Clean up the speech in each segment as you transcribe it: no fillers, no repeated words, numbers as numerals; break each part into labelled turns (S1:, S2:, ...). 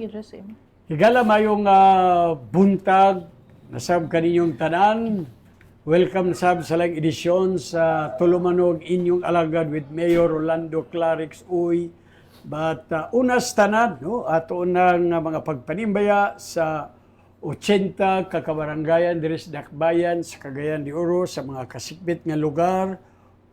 S1: resume.
S2: Higala mayong buntag, nasab kaninyong tanan. Welcome sab sa lang edisyon sa Tulumanog inyong alagad with Mayor Rolando Clarix Uy. But unas tanan, no? Ato unang mga pagpanimbaya sa 80 kakabaranggayan diri sa Dakbayan sa Cagayan de Oro sa mga kasikbit nga lugar.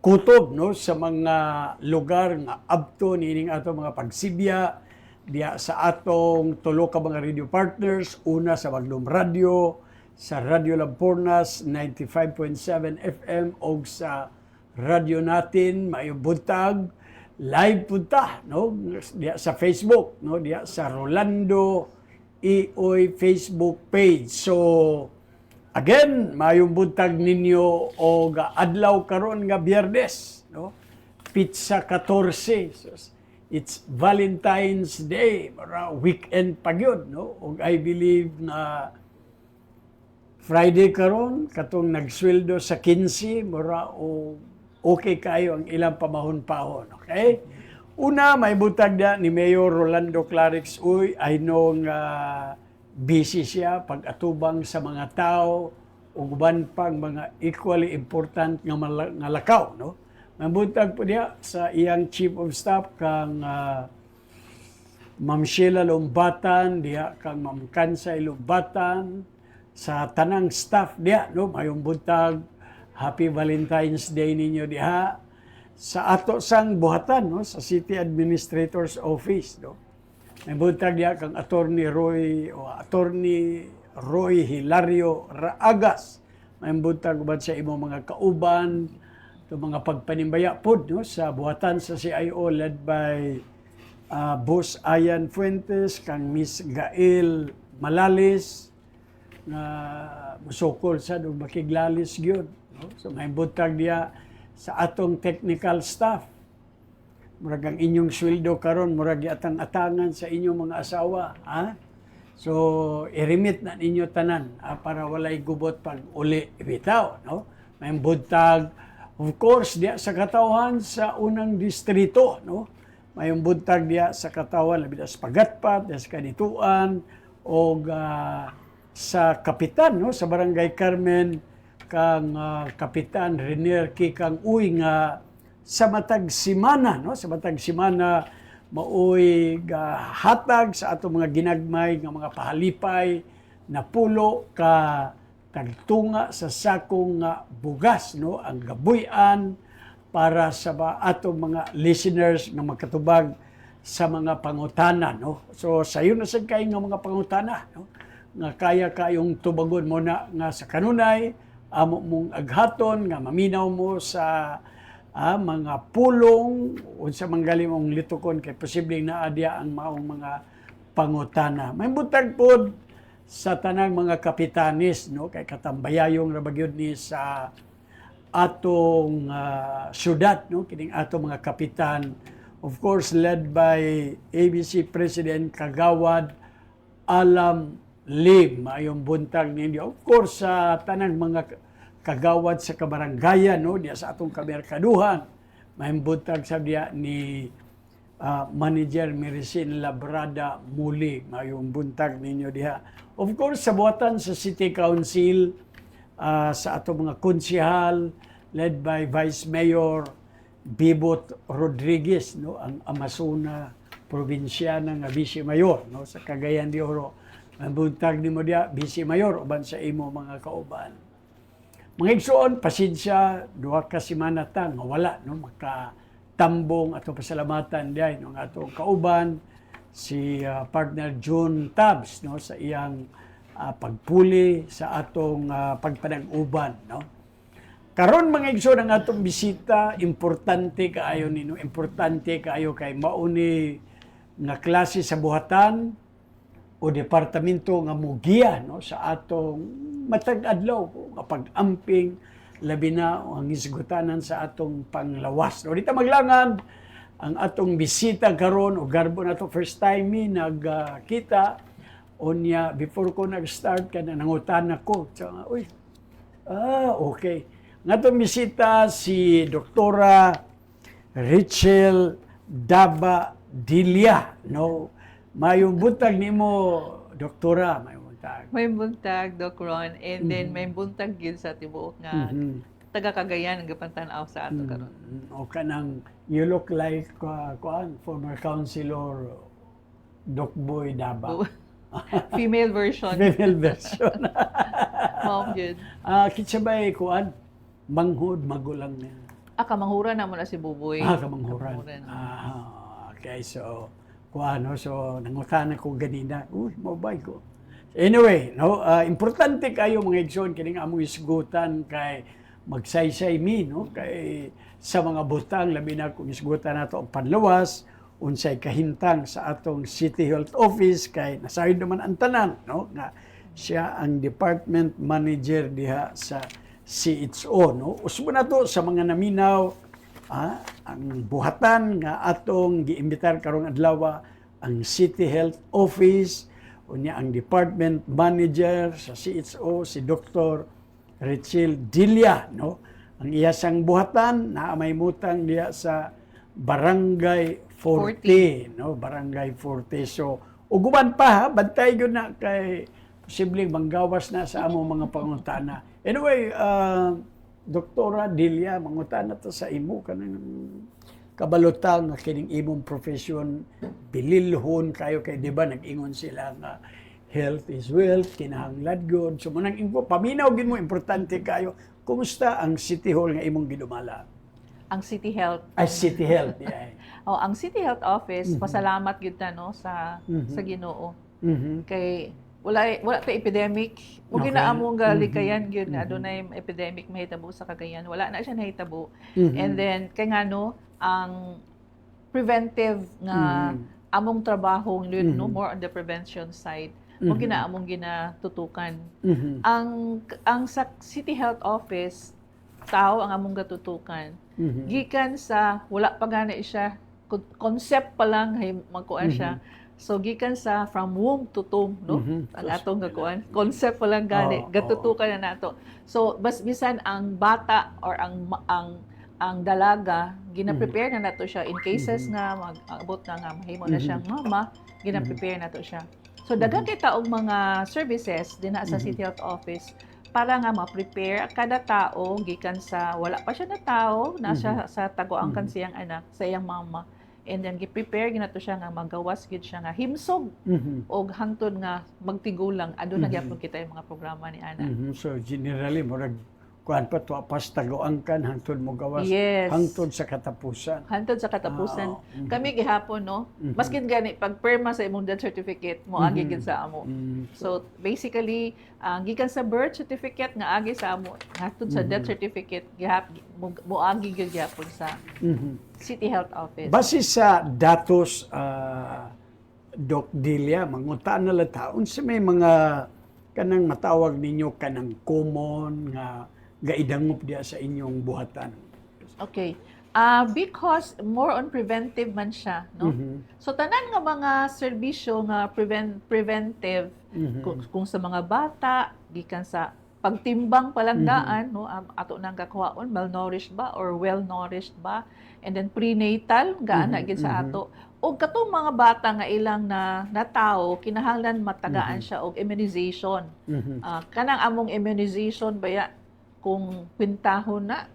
S2: Kutob no sa mga lugar nga abto niining ato mga pagsibya diya sa atong tulo ka mga radio partners, una sa Magnum Radio, sa Radio Lampornas 95.7 FM o sa radio natin maayong buntag live punta no diya sa Facebook no diya sa Rolando Ioy Facebook page. So again, mayong buntag ninyo o adlaw karon nga Biyernes, no? Pizza 14. So, it's Valentine's Day, mara weekend pa gyud, no? Og I believe na Friday karon katong nagsweldo sa 15, mara o okay kayo ang ilang pamahon-pahon, okay? Una, may buntag na ni Mayor Rolando Clarix Uy, I know nga busy siya pag-atubang sa mga tao ug uban pang mga equally important nga lakaw, no? Mabuntag po diya sa iyang Chief of Staff kang Ma'am Sheila Lumbatan, diya kang Ma'am Kansay Lumbatan, sa tanang staff diya, no? Mayong buntag, Happy Valentine's Day ninyo diha. Sa ato sang buhatan, no? Sa City Administrator's Office, no? May buntag diya kang Attorney Roy Hilario Raagas. May buntag uban sa imo mga kauban, to mga pagpanimbaya pod no sa buhatan sa CIO led by Boss Ayan Fuentes kang Miss Gail Malalis na musukol sa dog makiglalis gyud, no? So may buntag diya sa atong technical staff. Murag ang inyong sweldo karon murag atang-atangan sa inyong mga asawa, ha? So i-remit na ninyo tanan para walay gubot pag uli bitaw, no? May buntag of course diya sa katawhan sa unang distrito, no? May buntag diya sa katawhan labi sa Pagatpat, sa Kanituan o sa kapitan, no? Sa Barangay Carmen kang Kapitan Renier Kikang Uy nga sa matag simana, no? Sa matag simana maoy hatag sa ato mga ginagmay nga mga pahalipay na pulo ka tagtunga sa sakong bugas, no? Ang gabuyan para sa ato mga listeners nga magkatubag sa mga pangutana, no? So sayo na sad kay nga mga pangutana, no? Nga kaya kayong tubagon mo na nga sa kanunay amo mong aghaton nga maminaw mo sa mga pulong unsa manggali mong litukon kay posibleng naadya ang maong mga pangutana. May buntag pod sa tanang mga kapitanis, no? Kay katambayayong ra bagyod ni sa atong syudad, no? Kining atong mga kapitan, of course led by ABC President Kagawad Alam Lim. Ayong buntag ninyo. Of course sa tanang mga kagawad sa kabaranggayan, no? Diya sa atong kamerkaduhan. May buntag sa diya ni Manager Miricin Labrada Muli. Mayong buntag ninyo diha. Of course, sa buhatan sa City Council, sa atong mga konsihal, led by Vice Mayor Bibot Rodriguez, no? Ang Amasuna Provinsyana nga Vice Mayor, no? Sa Cagayan de Oro. May buntag ni mo diya, Vice Mayor, uban sa imo mga kauban. Mga igsoon, pasensya, duha ka semana ta nga wala, no? Makatambong ato pasalamatan diay no? Ng atong kauban, si partner June Tabs, no? Sa iyang pagpuli sa atong pagpanag-uban, no? Karon mga igsoon ang atong bisita, importante kaayo nino, importante kaayo kay mauni nga klase sa buhatan o departamento nga mugiya, no? Sa atong matag adlaw nga pag-amping labi na ang isgutanan sa atong panglawas. No, dito maglangan ang atong bisita karon o garbo na to first time mi nagkita unya before ko nag-start kana nangutan ako. So, uy. Okay. Ang atong bisita si Doktora Rachel Daba Dilia, no? Mayong buntag nimo, doktora, mayong buntag.
S1: May buntag, Doc Ron, and then may buntag yun sa tibuok nga taga Cagayan ang gapantanaw sa ato karon.
S2: O kanang, you look like former councilor Doc Boy Daba.
S1: Female version.
S2: Female version.
S1: Mom yun.
S2: Kitsabay kuan, manghud magulang niya.
S1: Kamanghuran na mo na si Buboy.
S2: Kamanghuran.
S1: Kamanghuran.
S2: Okay, so kuan, no? So nangutana ko ganina, mobile ko. Anyway, no, importante kayo mga igsoon kining among isgutan kay magsaysay mi, no, kay sa mga butang labi na kung isgutan nato ang panlawas unsay kahintang sa atong City Health Office kay nasayod naman ang tanan, no, nga siya ang department manager diha sa CHO, no. Usbo na to sa mga naminaw, ang buhatan nga atong giimbitar karong adlaw ang City Health Office unya ang department manager sa CHO si Dr. Richel Dilia, no. Ang iyasang buhatan na may mutang diya sa Barangay 40, no, Barangay 40. So uguban pa bantay gyud na kay posibleng manggawas na sa among mga pangutana. Anyway, Doktora Dilia, mangutana to sa imo kanang kabalutang nga kining imong profession bililhon kayo kay di ba nag-ingon sila nga health is wealth, kinahanglan gyud. So manang info paminaw gid mo importante kayo. Kumusta ang City Hall nga imong gidumala?
S1: Ang City Health.
S2: City Health, yeah.
S1: Ang City Health Office, pasalamat gyud ta no sa Ginoo. Kay wala pa epidemic. Ug ginaamong galikayan gyud nga adunay epidemic mahitabo sa Cagayan. Wala na siya nahitabo. And then kay ngano ang preventive nga among trabaho yun, no, more on the prevention side. Mo ginaamong ginatutukan. Ang sa City Health Office tao ang among gatutukan. Gikan sa wala pa gani siya concept pa lang hay magkuan siya. So gikan sa from womb to tomb, no? Ang atong gakuan concept pa lang gani gatutukan na nato. So bisan ang bata or ang dalaga gina-prepare na nato siya in cases nga mag-abot na nga mahimo na siyang mama, gina-prepare nato siya. So daghang kay taong mga services dinha sa City Health Office para nga ma-prepare kada tao gikan sa wala pa siya na tao nasa sa taguangkan siyang anak sa iyang mama. And then gi-prepare ginato siya nga magawas gid siya nga himsog og hangtod nga magtigulang aduna gyapon kita yung mga programa ni ana.
S2: So generally murag kuan pa to pas taguangkan hangtod mo gawas hangtod sa katapusan.
S1: Hangtod sa katapusan. Kami gihapon no, maskin gani pag perma sa imong death certificate mo agi gid sa amo. So basically gikan sa birth certificate nga agi sa amo hangtod sa death certificate mo agi gid gihapon sa City Health Office.
S2: Base sa datos Doc Dilia, mangutaan na lang taon sa may mga kanang matawag ninyo kanang common nga gaidangop diya sa inyong buhatan.
S1: Okay. Because more on preventive man siya, no? So tanan nga mga serbisyo nga preventive kung sa mga bata gikan sa pagtimbang palagdaan, no, ato nang kakuhaon malnourished ba or well nourished ba, and then prenatal gaana gid sa ato. Og katong mga bata nga ilang na tao kinahanglan matagaan siya og immunization. Kanang among immunization baya kung kwintahon na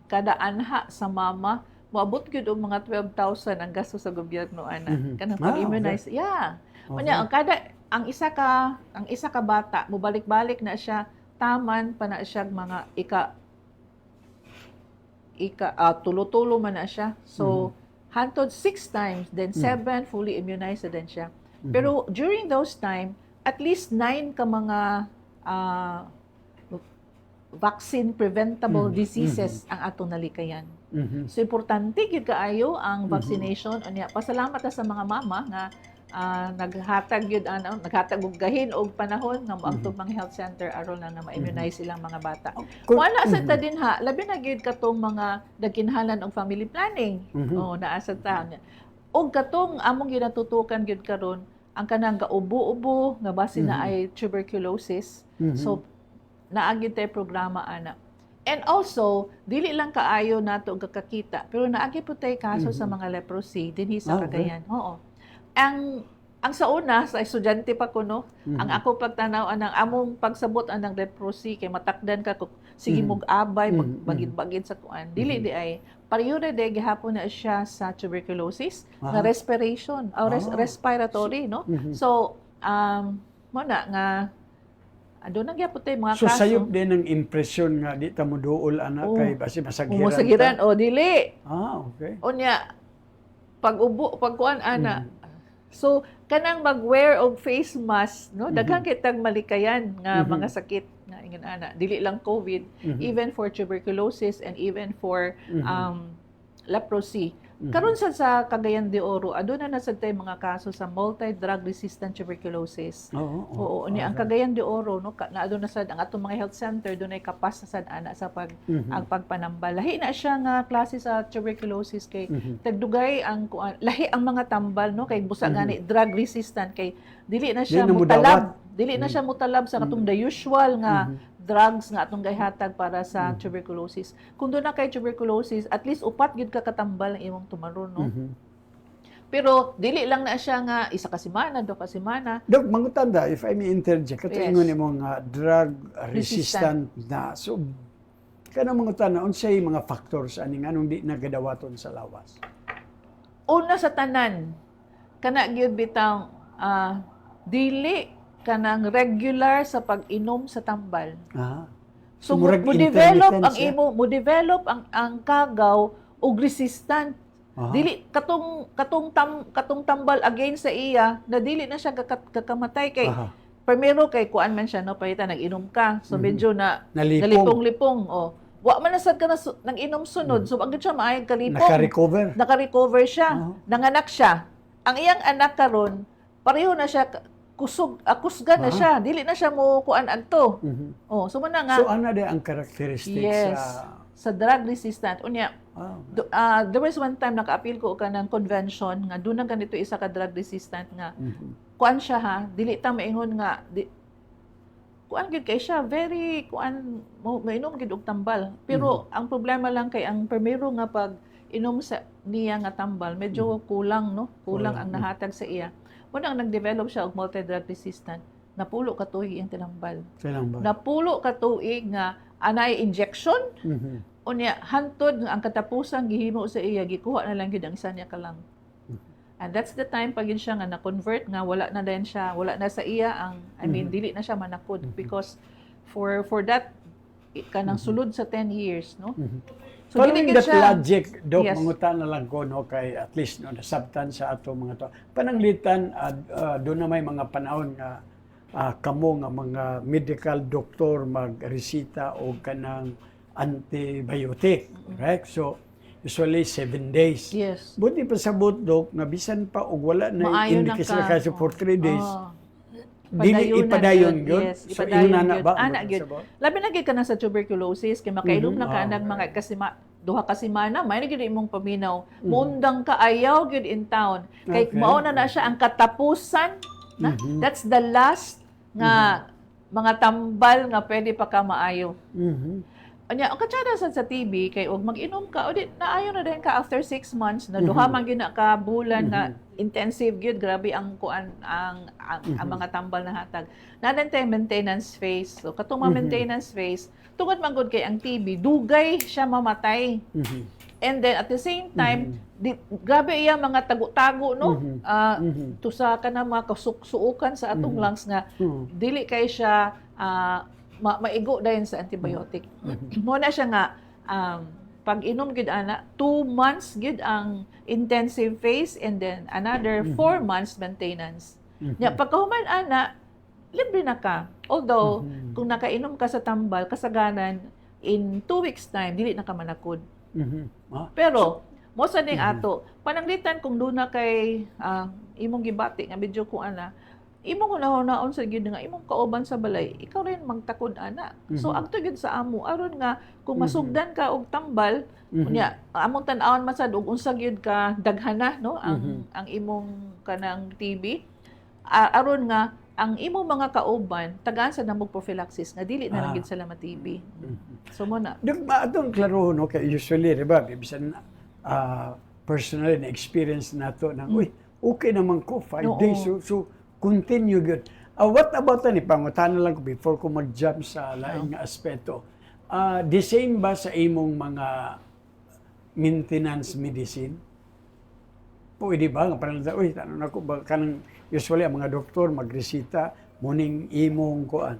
S1: kada anha sa mama moabot gyud og mga 12,000 ang gasto sa gobyerno ana kanang pag-immunize. Yeah. Unya ang isa ka bata mobalik-balik na siya taman pa na siya mga tulo-tulo man na siya. So hantod 6 times then 7 fully immunized din siya. Pero during those time at least 9 ka mga vaccine preventable diseases ang atong nalikayan. So importante gyud kaayo ang vaccination. Unya pasalamat ta sa mga mama nga naghatag og gahin og panahon nga moadto mga health center aron lang na ma-immunize silang mga bata. Wala sa ta dinha labi na gyud katong mga nagkinahanglan og family planning. Naa sa ta. Og katong among ginatutukan gyud karon ang kanang gaubo-ubo nga base na ay tuberculosis. So naagi tay programa ana. And also, dili lang kaayo nato og kakita, pero naagi po tay kaso sa mga leprosy dinhi sa Cagayan. Oo. ang sa una, sa estudyante pa ko, no, ang ako pagtanaw, anang among pagsabot, anang leprosy, kay matakdan ka, sige mong abay, bagid sa kuan. Dili di ay, pareho na di, gihapon na siya sa tuberculosis, na respiration, or respiratory, no? So, mo na, nga, ando nang gyapon tayo mga
S2: So
S1: kaso.
S2: sayop din ang impresyon nga di ta mo duol anak kay basi masagiran.
S1: Umusagiran, o dili.
S2: Okay.
S1: Unya, pag-kuan, ana, so, kanang mag-wear og face mask, no? Daghang kitang malikayan nga mga sakit nga ingon ana. Dili lang COVID, even for tuberculosis and even for leprosy. Karon sa Cagayan de Oro, aduna na sad tay mga kaso sa multi-drug resistant tuberculosis. Oo, ni ang Cagayan de Oro, no, na aduna sad ang atong mga health center dunay kapas na sad ana sa ang pagpanambal. Lahi na siya nga klase sa tuberculosis kay tagdugay ang lahi ang mga tambal, no, kay busa gani drug resistant kay dili na siya mutalab. Dili na siya mutalab sa katong the usual nga drugs nga atong gayhatag para sa tuberculosis. Kung doon na kay tuberculosis, at least upat gid ka katambal ang imong tumaron, no? Pero dili lang na siya nga isa ka semana, do ka semana.
S2: Dok, mangutanda, if I may interject, katuingon nimo nga drug resistant na. So, kanang mangutanda, unsay mga factors ani nganong di nagadawaton sa lawas?
S1: Una sa tanan, kana gyud bitaw dili kanang regular sa pag-inom sa tambal. So
S2: murag
S1: mo develop
S2: intermittent
S1: ang
S2: siya.
S1: mo develop ang kagaw og resistant. Dili katong tambal against sa iya na dili na siya kakamatay kay primero kay kuan man siya, no, pahita nag-inom ka. So medyo na nalipong-lipong. Wa man na sad ka na nang inom sunod. So ang siya maayong kalipong. Naka-recover siya. Nanganak siya. Ang iyang anak karon pareho na siya kusgan na siya. Dili na siya mo kuan adto. So man nga.
S2: So ano ang characteristics
S1: sa drug resistant. Unya, there was one time naka-appeal ko ka ng convention nga doon na ganito isa ka drug resistant nga. Kuan siya ha, dili ta maingon nga kuan gid kay siya very kuan mainom gid og tambal. Pero ang problema lang kay ang primero nga pag inom sa niya nga tambal medyo kulang, no? Kulang ang nahatag sa iya. Muna ang nag-develop siya og multi-drug resistant, napulo ka tuig ang tinambal. Napulo ka tuig nga anay injection. Unya hantod ang katapusan gihimo sa iya gikuha na lang gid ang isa niya ka lang. And that's the time pag yun siya nga na-convert nga wala na din siya, wala na sa iya ang dili na siya manakod because for that kanang sulod sa 10 years, no?
S2: So following that logic, Dok, mangutan na lang ko, no, kay at least no, nasabtan sa ato mga to. Pananglitan, doon na may mga panahon nga kamo nga mga medical doctor magresita o kanang antibiotic, correct? So, usually 7 days.
S1: Yes.
S2: Buti pa sa Dok, na bisan pa o wala na indikasyon na kasi for 3 days. Dili ipadayon yun.
S1: Yes,
S2: So,
S1: ipadayon
S2: inuna ba?
S1: Ana gyud. Labi na gyud ka na sa tuberculosis kay makainom na ka nag mga duha ka semana may gyud imong paminaw. Mundang ka ayaw gyud in town. Kay mao na siya ang katapusan na. That's the last nga mga tambal nga pwede pa ka maayo. Anya, ang katsada sa TV kay og mag-inom ka o di naayo na din ka after 6 months na duha man gyud na ka bulan na intensive gyud, grabe ang kuan ang mga tambal na hatag. Nadan tay maintenance phase. So katong maintenance phase, tungod man gud kay ang TB dugay siya mamatay. And then at the same time, grabe iya mga tago-tago, no? Tusa ka na mga kasuksuukan sa atong lungs nga dili kay siya maigo dayon sa antibiotic. Mo na siya nga pag inom gid ana 2 months gid ang intensive phase and then another 4 months maintenance. Nya pagkahuman ana libre na ka. Although kung nakainom ka sa tambal kasaganan in 2 weeks time dili na ka manakod. Pero mo sa ning ato pananglitan kung doon na kay imong gibati nga medyo ko ana imong hunahon sa gyud nga imong kauban sa balay ikaw rin magtakod ana. So ang tugid sa amo aron nga kung masugdan ka og tambal unya among tan-awon masad og unsa gyud ka daghana, no, ang imong kanang TB aron nga ang imong mga kauban tagaan sa namog prophylaxis nga dili na lang gyud sila ma-TB. So mo na
S2: atong klaro, no, kay usually diba bisan personally na experience nato nang okay naman ko, 5
S1: Oo.
S2: days. So continue good. What about ni pangutana lang ko before ko mag-jump sa laing nga aspeto. The same ba sa imong mga maintenance medicine? Pwede ba nga parang uy tanong ako ba kanang usually ang mga doktor magresita muning imong kuan.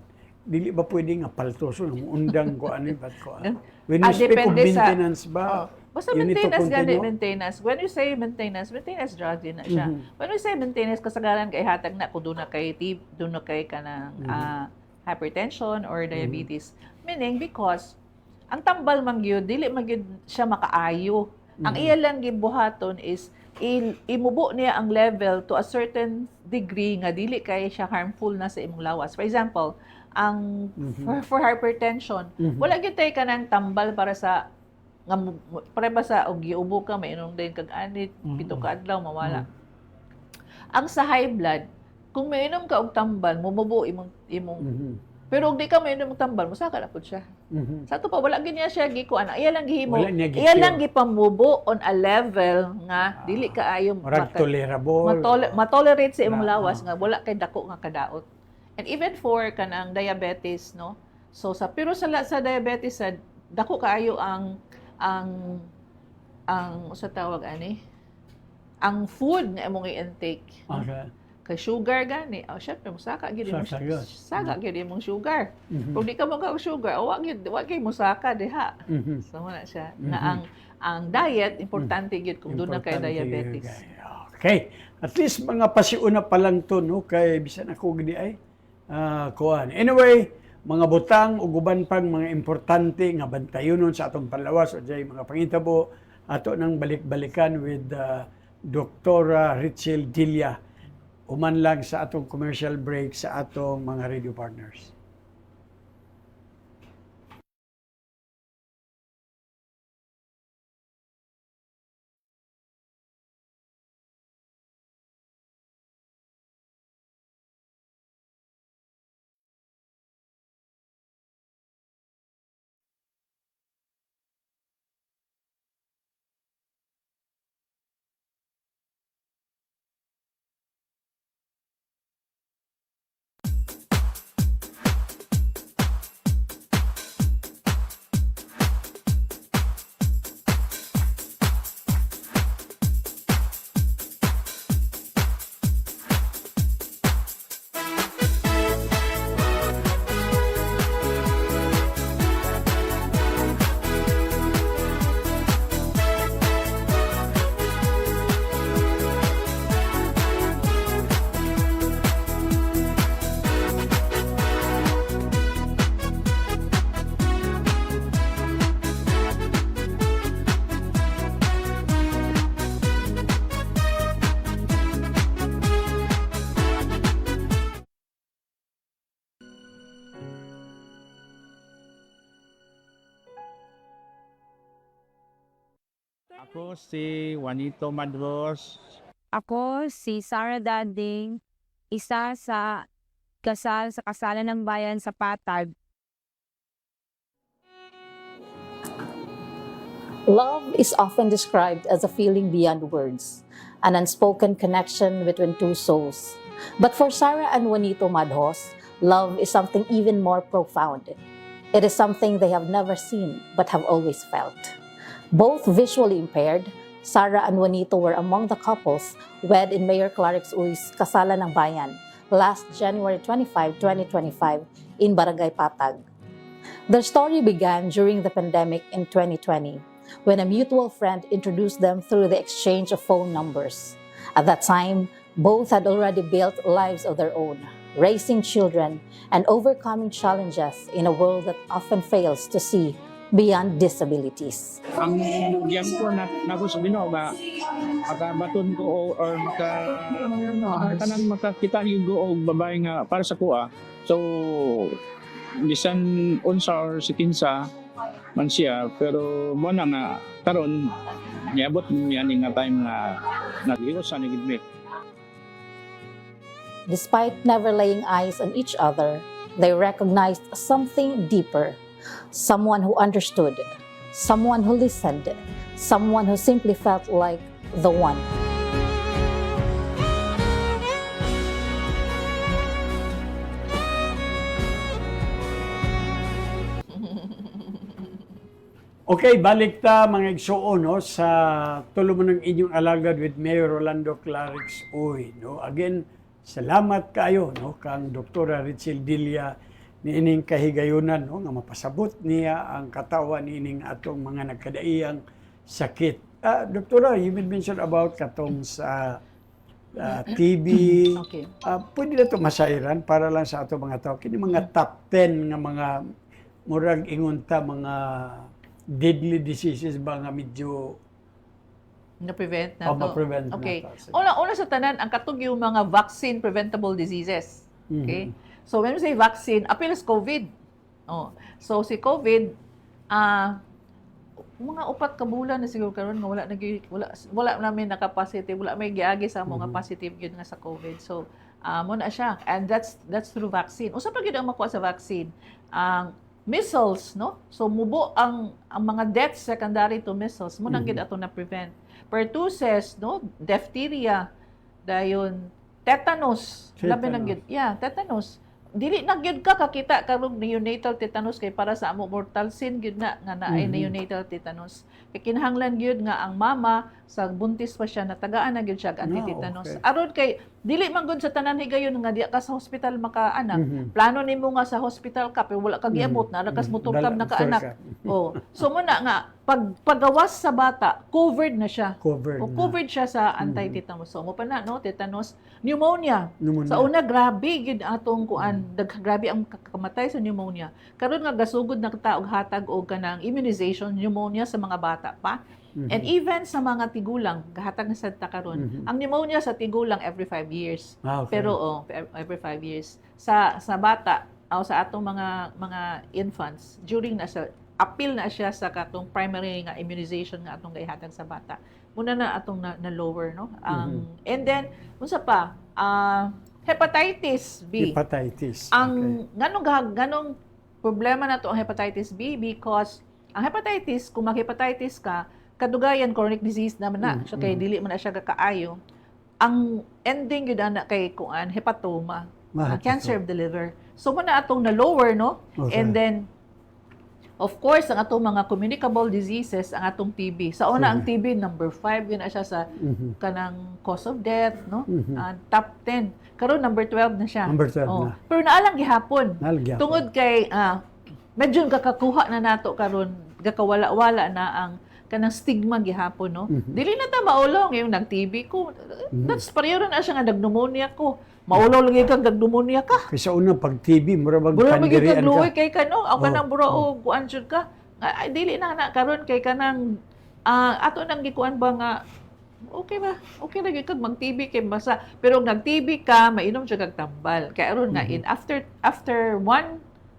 S2: Dili ba pwede nga paltoso ng undang kuan ni bat kuan. When you speak of maintenance ba?
S1: Basta
S2: you need to
S1: maintenance gani
S2: continue?
S1: maintenance. When you say maintenance drug din na siya. When we say maintenance kasagaran kay hatag na kung doon na kay kanang hypertension or diabetes. Meaning because ang tambal man gyud dili man gyud siya makaayo. Ang iya lang gibuhaton is imubo niya ang level to a certain degree nga dili kay siya harmful na sa imong lawas. For example, ang for hypertension, wala gyud tay kanang tambal para sa nga pare ba sa og giubo ka mainom din kag anit pito ka adlaw mawala. Ang sa high blood, kung mainom ka og tambal, mumubo imong pero og di ka mainom og tambal, musaka na pud siya. Sa to pa wala gyud niya siya gikuan. Iya lang gihimo. Iya lang gipamubo on a level nga dili kaayo matolerate sa imong lawas nga wala kay dako nga kadaot. And even for kanang diabetes, no? So pero sa diabetes sa dako kaayo ang sa tawag ani ang food na imong i-intake.
S2: Okay.
S1: Kay sugar gani. Syempre musaka gyud imong saga gyud imong sugar. Kung di ka mo ka sugar, wa kay musaka diha. So wala siya na ang diet importante gyud kung doon na kay diabetes.
S2: Okay. At least mga pasiuna pa lang to no kay bisan ako gidi ay kuan. Anyway, mga butang ug uban pang mga importante nga bantayonon sa atong panlawas o jay mga pangitabo ato nang balik-balikan with Dr. Richel Dilia uman lang sa atong commercial break sa atong mga radio partners.
S3: Ako si Juanito Madros.
S4: Ako si Sarah Danding, isa sa kasalan ng bayan sa Patag.
S5: Love is often described as a feeling beyond words, an unspoken connection between two souls. But for Sarah and Juanito Madros, love is something even more profound. It is something they have never seen but have always felt. Both visually impaired, Sarah and Juanito were among the couples wed in Mayor Clarix Uy's Kasalan ng Bayan last January 25, 2025 in Barangay Patag. Their story began during the pandemic in 2020 when a mutual friend introduced them through the exchange of phone numbers. At that time, both had already built lives of their own, raising children and overcoming challenges in a world that often fails to see beyond disabilities.
S3: Ang yan ko na gusto Ginoo ba makabaton ko or kanang makakita niyo og babae nga para sa kuha. So bisan unsa or si kinsa man siya pero mo na nga karon niabot niya ni nga time na naghiwas sa nigidmit.
S5: Despite never laying eyes on each other, they recognized something deeper. Someone who understood, someone who listened, someone who simply felt like the one.
S2: Okay, balik ta mga igsuon no sa tulo mo ng inyong alagad with Mayor Rolando Clarix Uy, no. Again, salamat kayo no kang Doktora Richel Dilia niining kahigayunan no nga mapasabot niya ang katawan niining atong mga nagkadaiyang sakit. Doktora, you made mention about katong sa TB.
S1: Okay.
S2: Pwede na ito masairan para lang sa ato mga tao. Kini mga top 10 nga mga murag ingunta mga deadly diseases ba nga medyo
S1: Na-prevent na to.
S2: ma-prevent
S1: Okay.
S2: na to.
S1: Una sa tanan, ang katog yung mga vaccine preventable diseases. Okay? So when we say vaccine, apil is COVID. Oh. So si COVID, mga 4 ka bulan na siguro karon nga wala namin na positive, wala may giagi sa mga positive gyud nga sa COVID. So mo na siya, and that's through vaccine. Usa pa gyud ang makuha sa vaccine. Ang measles, no? So mubo ang mga deaths secondary to measles mo nang gid ato na prevent. Pertussis, no? Diphtheria, dayon tetanus, labi na gyud. Yeah, tetanus. Dili na gyud ka kakita karong neonatal tetanus kay para sa amo mortal sin gyud na nga naay neonatal tetanus. Kay kinahanglan gyud nga ang mama sa buntis pa siya natagaan na gyud siya og anti-tetanus.
S2: Okay.
S1: Aron kay dili man gyud sa tanan higayon nga di ka sa hospital makaanak. Plano nimo nga sa hospital ka pero wala ka giabot na rakas mo turkab na kaanak. Oh, so mo na nga paggawas sa bata, covered na siya. Covered siya sa anti-tetanus. So mo pa na no, tetanus, pneumonia. Sa una grabe gid atong kuan, grabe ang kakamatay sa pneumonia. Karon nga gasugod na ta og hatag og kanang immunization pneumonia sa mga bata pa. And even sa mga tigulang, gahatag na sad ta karon. Ang pneumonia sa tigulang every 5 years.
S2: Okay.
S1: Pero every 5 years. Sa bata o sa atong mga infants, during na sa appeal na siya sa katong primary nga immunization nga atong gihatag sa bata. Muna na atong na lower no. And then unsa pa? Hepatitis B.
S2: Hepatitis.
S1: Ang ganong problema na to ang hepatitis B because ang hepatitis, kung mag-hepatitis ka, kadugayan chronic disease naman na. So kay dili man na siya kakaayo. Ang ending yun na kay kuan hepatoma, cancer of the liver. So muna atong na lower no.
S2: Okay.
S1: And then of course, ang atong mga communicable diseases, ang atong TB. Sa una, ang TB, number 5, yun na siya sa kanang cause of death, no? Top 10. Karon number 12 na siya.
S2: Number 12 na.
S1: Pero naalang gihapon.
S2: Nalagyan.
S1: Tungod kay, medyo kakakuha na nato karon gakawala-wala na ang kanang stigma gihapon, no? Dili na ta maulong yung nag-TB ko. That's pareho na siya nga nag-pneumonia ko. Maulaw lagi kang nag-pneumonia ka.
S2: Kasi una pag TB mura bag
S1: Buro magiging
S2: pandirian
S1: kagluoy
S2: ka.
S1: kay kano, ako kanang buro o kuan jud ka. Ay dili na karon kay kanang ato nang gikuan ba nga okay ba? Okay ra gyud kag mag-TB kay basa. Pero kung nag-TB ka, mainom jud kag tambal. Kay aron nga in after 1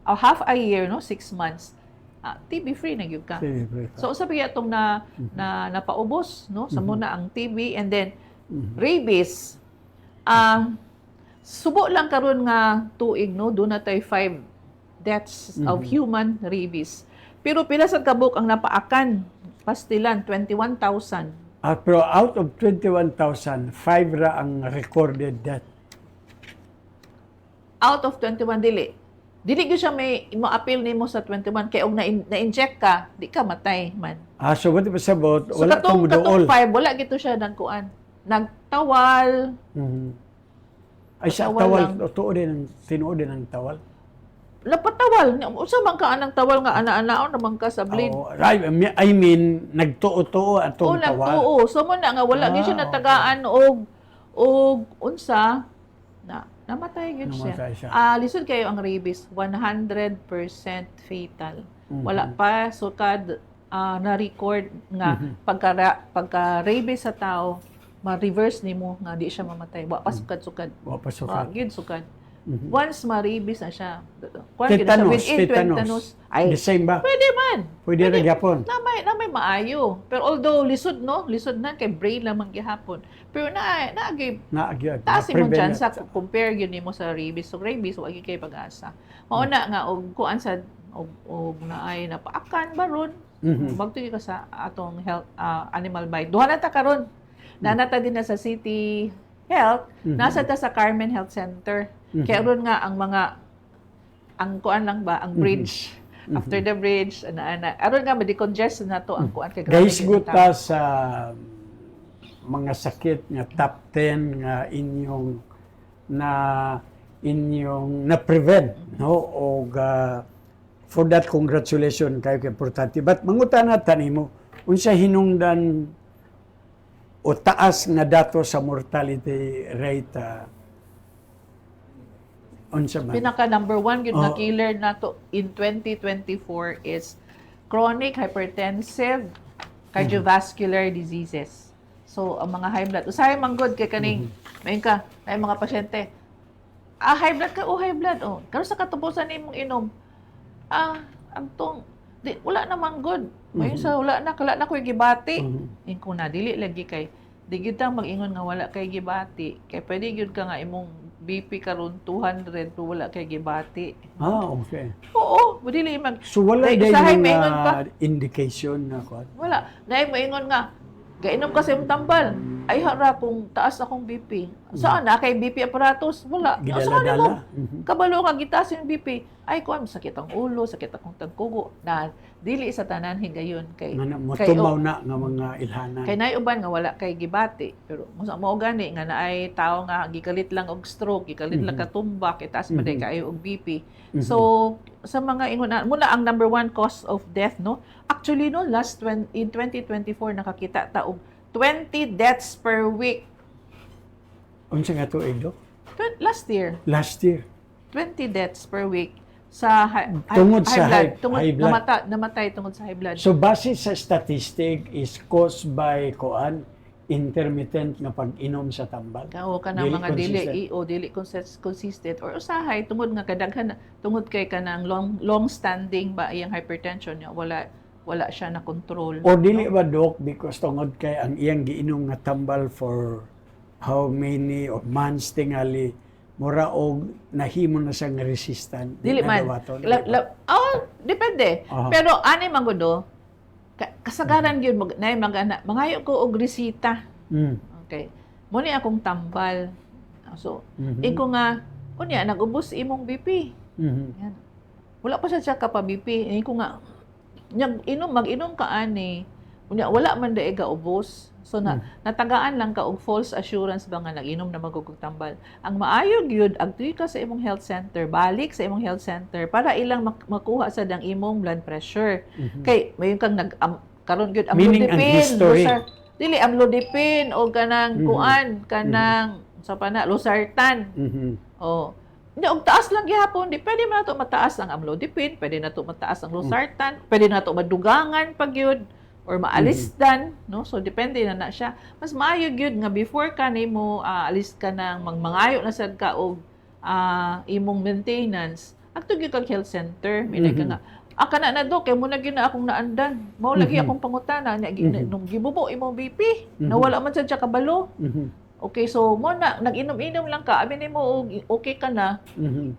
S1: or half a year, no, 6 months, TB free na gyud ka. So usab gyud atong napaubos, no, sa muna ang TB and then rabies. Subo lang karon nga tuig no, do na tay 5 deaths of human rabies. Pero pila sa kabuk ang napaakan pastilan 21,000.
S2: Pero out of 21,000, 5 ra ang recorded death.
S1: Out of 21 dili. Dili gyud siya may mo-appeal nimo sa 21 kay og na-inject ka, di ka matay man.
S2: So what pa sabot
S1: So
S2: wala tong
S1: katong
S2: duol.
S1: 5 wala gito siya nagkuan. Nagtawal.
S2: Ay sa
S1: Tawal
S2: tawal tuod din ang tinuod din ang tawal.
S1: Napatawal. Unsa man ka anang tawal nga ana-anaon naman ka sa bleed.
S2: I mean nagtuo-tuo atong tawal.
S1: Nagtuo. So mo na nga wala gyud siya natagaan og unsa na namatay gyud siya.
S2: Namatay siya.
S1: Lisod kayo ang rabies, 100% fatal. Wala pa sukad na-record nga pagka rabies sa tao, ma-reverse nimo nga di siya mamatay. Wa pa sukad-sukad.
S2: Wa pa
S1: Wa
S2: sukad.
S1: gyud sukad. Once ma-rabies na siya,
S2: Tetanus.
S1: ay
S2: The same ba?
S1: pwede man.
S2: Pwede ra gyapon.
S1: Na may maayo. Pero although lisod no, lisod na kay brain lang man gihapon. Pero naagay
S2: Naagyod.
S1: taas mo chance compare gyud nimo sa rabies. So rabies wa gyud kay pag-asa. Mao na nga og kuan sa og naay napaakan baron. Magtuyo ka sa atong health animal bite. Duha na ta karon. Nanata din na sa City Health, nasa ta sa Carmen Health Center. Kaya ron nga ang kuan lang ba, ang bridge. after the bridge ana aron nga ma-decongest na to ang kuan kay grabe
S2: Guys,
S1: gyud ang
S2: guta sa mga sakit nga top 10 nga inyong na-prevent, no? O for that, congratulations kayo kay importante. But mangutan na tanimo, unsa hinungdan o taas nga dato sa mortality rate unsa man?
S1: pinaka number one gyud nga
S2: Oh.
S1: killer nato in 2024 is chronic hypertensive cardiovascular diseases. So ang mga high blood usahay man gud kay kaning mayon ka ay mga pasyente high blood ka high blood karon sa katubusan nimong inom antong wala naman good mayon sa wala na koy gibati ko na dili lagi kay di gyud ta mag-ingon nga wala kay gibati kay pwede gyud ka nga imong BP karon 200 pero wala kay gibati.
S2: Okay.
S1: Oo, dili mag
S2: So wala
S1: Like,
S2: din
S1: usahay
S2: yung
S1: maingon ka.
S2: indication na ko.
S1: wala. Dahil maingon nga, gainom kasi yung tambal. Ay hara kung taas akong BP. Saan na kay BP aparatus? Wala. Saan mo?
S2: Gidala-dala.
S1: Kabalo ka gitaas yung BP. Ay ko sakit ang ulo, sakit akong tagkugo. Na dili sa tanan higayon kay
S2: Nga
S1: kay
S2: matumaw na nga mga ilhanan.
S1: kay naiuban nga wala kay gibati. Pero mo gani nga naay tao nga gikalit lang og stroke, gikalit lang katumbak, itaas pa day kayo og BP. So sa mga ingon muna ang number one cause of death no. Actually no in 2024 nakakita ta og 20 deaths per week.
S2: Unsa nga to, Edo?
S1: Last year,
S2: Last year.
S1: 20 deaths per week sa
S2: Tungod sa
S1: Tungod,
S2: high blood.
S1: namatay tungod sa high blood.
S2: So base sa statistic is caused by intermittent nga pag-inom sa tambal.
S1: Kao ka ng
S2: Dili
S1: mga
S2: consistent.
S1: dili consistent or usahay tungod nga kadaghan tungod kay kanang long standing ba iyang hypertension niya wala siya na control.
S2: O dili ba, Doc, because tungod kay ang iyang giinom nga tambal for how many of months tingali mura og nahimo na siyang resistant.
S1: Dili man. Depende.
S2: Aha.
S1: Pero ani man gud kasagaran gyud mangayo ko og resita. Okay. Mo ni akong tambal. So, iko nga unya nag-ubos imong BP. Yan. Wala pa siya ka pa BP. Iko nga mag-inom ka ani. Unya wala man dae ga ubos. So natagaan lang ka og false assurance ba nga nag-inom na magugog tambal. Ang maayo gyud agtuy ka sa imong health center, balik sa imong health center para ilang makuha sa dang imong blood pressure. Kay mayon kang karon gyud
S2: Meaning ang history.
S1: Dili amlodipine o kanang kuan kanang sa pana losartan. Oh. Nya og taas lang gihapon, di pwede man nato mataas ang amlodipine, pwede nato mataas ang losartan, pwede nato madugangan pag yun or maalisdan, no? So depende na siya. Mas maayo gyud nga before ka nimo alis ka nang mangayo na sad ka og imong maintenance. Agto gyud kag health center, minay ka nga kana na do kay mo na gyud na akong naandan. Mao lagi akong pangutana nya nung gibubo imong BP, nawala man sad siya kabalo. Okay, so mo na nag-inom-inom lang ka, abi nimo okay ka na.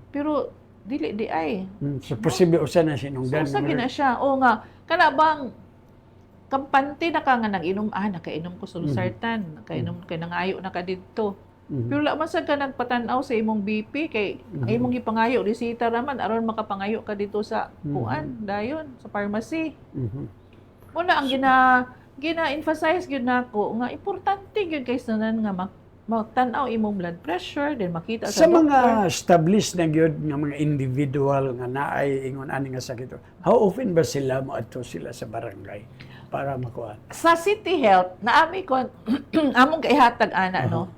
S1: Pero dili di ay.
S2: So posible usa na
S1: So
S2: sinungdan.
S1: sabi na siya, nga kana bang kampante na ka nga nag-inom, nakainom ko sa losartan, nakainom kay nangayo na ka didto. Pero wala man sad ka nagpatan-aw sa imong BP kay ang imong gipangayo resita raman aron makapangayo ka dito sa kuan dayon sa pharmacy. Muna ang gina-emphasize gyud nako nga importante gyud kay sanan nga magtan-aw imong blood pressure then makita
S2: Sa
S1: sa doktor.
S2: mga established na gyud nga mga individual nga naay ingon ani nga sakit, how often ba sila moadto sila sa barangay para makuha?
S1: Sa City Health naami ko among kaihatag ana no.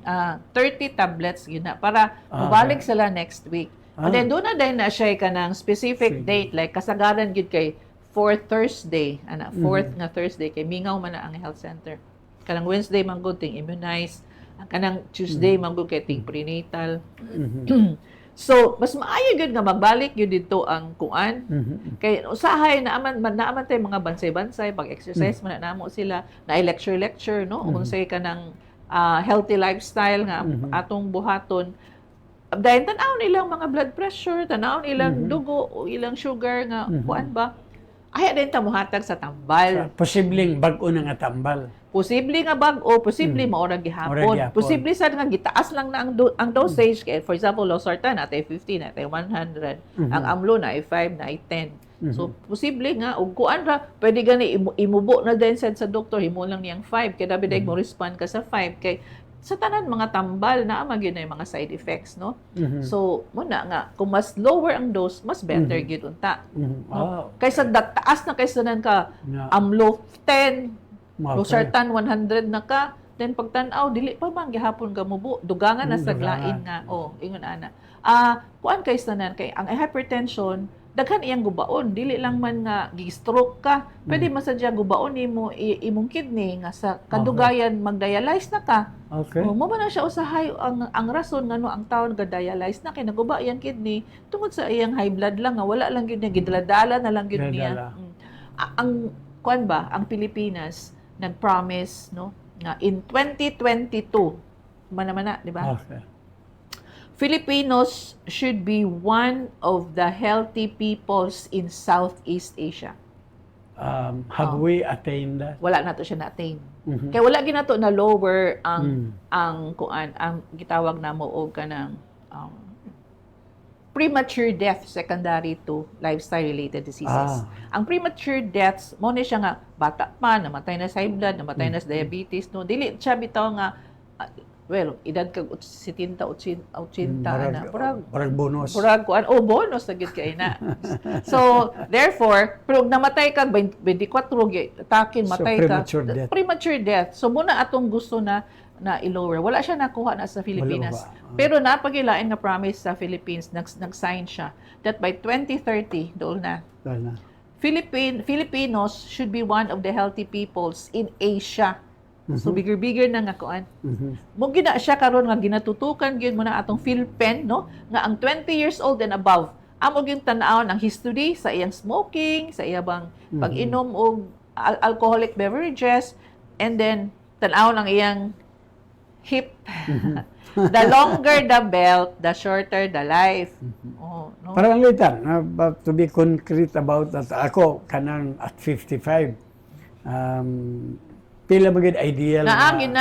S1: 30 tablets yun na para mabalik sila next week. And then doon na din na siya kanang specific date like kasagaran gyud kay 4th Thursday ana 4th nga Thursday kay mingaw man na ang health center. Kanang Wednesday man gud ting immunize, kanang Tuesday man gud kay ting prenatal. So mas maayo gyud nga magbalik gyud dito ang kuan. Kay usahay naaman tay mga bansay-bansay pag-exercise man na namo sila na lecture no unsay kanang healthy lifestyle nga atong buhaton. Dahil tanaw nilang mga blood pressure, tanaw nilang dugo o ilang sugar nga kuan ba. Ay, din ta muhatag sa tambal.
S2: Posibleng bag-o na nga tambal.
S1: Posible nga bag-o, posible maorang gihapon.
S2: Maorang gihapon.
S1: Posible sad nga gitaas lang na ang dosage. Kaya, for example, losartan natay 50, natay 100. Ang amlo na ay 5, na ay 10. So, posible nga, ug kuan ra, pwede gani imubo na din sa doktor, himo lang niyang 5. Kaya dabi mo respond ka sa 5. Kay sa tanan mga tambal na magyud na yung mga side effects, no? So, muna nga, kung mas lower ang dose, mas better gyud unta. No? Kaysa taas na kaysa nan ka,
S2: Yeah.
S1: amlo 10,
S2: Okay.
S1: losartan 100 na ka, then pagtan-aw dili pa man gihapon ka mubo, dugangan na sa glain nga. Ingon ana. Kuan kay tanan kay ang hypertension daghan iyang gubaon, dili lang man nga gi-stroke ka, pwede masadya gubaon nimo imong kidney nga sa kadugayan mag-dialyze na ka.
S2: Okay.
S1: Mo ba na siya usahay ang rason ngano ang taon ga-dialyze na kay naguba iyang kidney tungod sa iyang high blood lang nga wala lang gyud niya gidala na lang gyud niya. Ang kuan ba ang Pilipinas nag-promise no nga in 2022 mana di ba?
S2: Okay.
S1: Filipinos should be one of the healthy peoples in Southeast Asia.
S2: Have we attained that?
S1: Wala na to siya na-attain. Kaya wala ginato na lower ang kuan ang gitawag namo og kanang premature death secondary to lifestyle related diseases. Ang premature deaths mo ni siya nga bata pa namatay na sa high blood, namatay na sa diabetes no dili siya bitaw nga edad kag 70 na
S2: Parang bonus.
S1: Murag kuan bonus na gid kay na. So therefore pero namatay ka 24 takin matay ka. Premature death. So muna atong gusto na i-lower. Wala siya nakuha na sa Pilipinas. Pero napagilain na promise sa Philippines nag-sign siya that by 2030 doon na. Filipinos should be one of the healthy peoples in Asia. So bigger na nga kuan. Mo gina siya karon nga ginatutukan gyud mo na atong PhilPen no nga ang 20 years old and above amo gyud tan-awon ang history sa iyang smoking, sa iyang pag-inom og alcoholic beverages and then tan-awon ang iyang hip. The longer the belt, the shorter the life. No?
S2: Parang litan, to be concrete about that, ako kanang at 55, pila magid ideal
S1: Naagin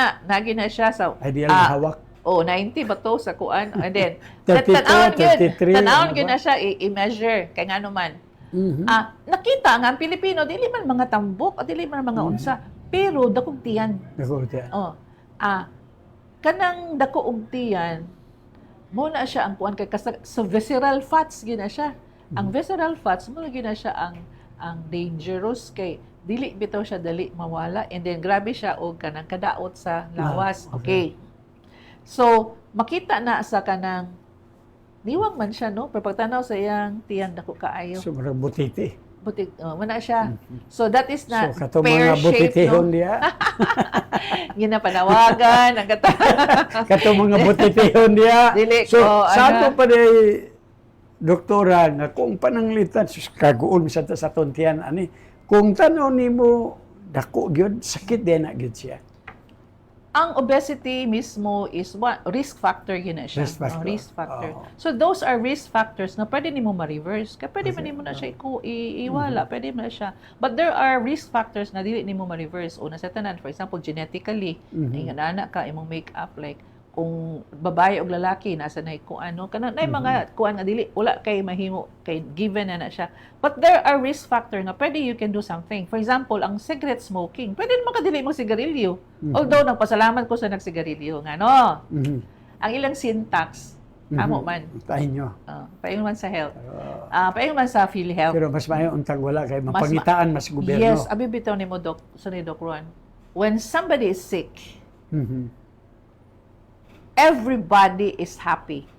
S1: na siya sa
S2: ideal na hawak.
S1: 90 ba to sa kuan? And then
S2: 32, 33.
S1: Tanawon gyud na siya i-measure kay ngano man. Nakita nga ang Pilipino dili man mga tambok at dili man mga unsa, pero dakog tiyan. Kanang dako og tiyan mo na siya ang kuan kay sa visceral fats gyud na siya. Ang visceral fats mo gyud na siya ang dangerous kay dili bitaw siya dali mawala and then grabe siya og kanang kadaot sa lawas. Okay. So makita na sa kanang niwang man siya no pero pagtanaw sa iyang tiyang dako kaayo.
S2: So marang butiti.
S1: Butik mana siya. So that is not
S2: so,
S1: pear
S2: mga
S1: shape no.
S2: Diya.
S1: Ginapanawagan ang kata.
S2: Kato mga butitihon diya.
S1: Dili
S2: so
S1: ko
S2: sa ato pa doktora nga kung pananglitan sus kaguon sa tontian ani kung tanaw nimo dako gyud sakit din na gyud siya.
S1: Ang obesity mismo is risk factor yun na siya. Risk factor. So those are risk factors na pwede nimo ma-reverse. Kaya pwede man nimo na siya iwala, pwede man na siya. But there are risk factors na dili nimo ma-reverse. Una sa tanan, for example, genetically, anak ka imong make-up like kung babae o lalaki nasa na kung ano kana nay mga kuan nga dili wala kay mahimo kay given na siya, but there are risk factor nga pwede you can do something. For example, ang cigarette smoking pwede naman kadili mo sigarilyo, although nagpasalamat ko sa nagsigarilyo nga no ang ilang syntax amo man
S2: tahin nyo
S1: paingon man sa health paingon man sa PhilHealth
S2: pero mas maayo untag wala kay mapangitaan mas gobyerno.
S1: Yes, abi bitaw nimo Doc Doc Ron, when somebody is sick everybody is happy.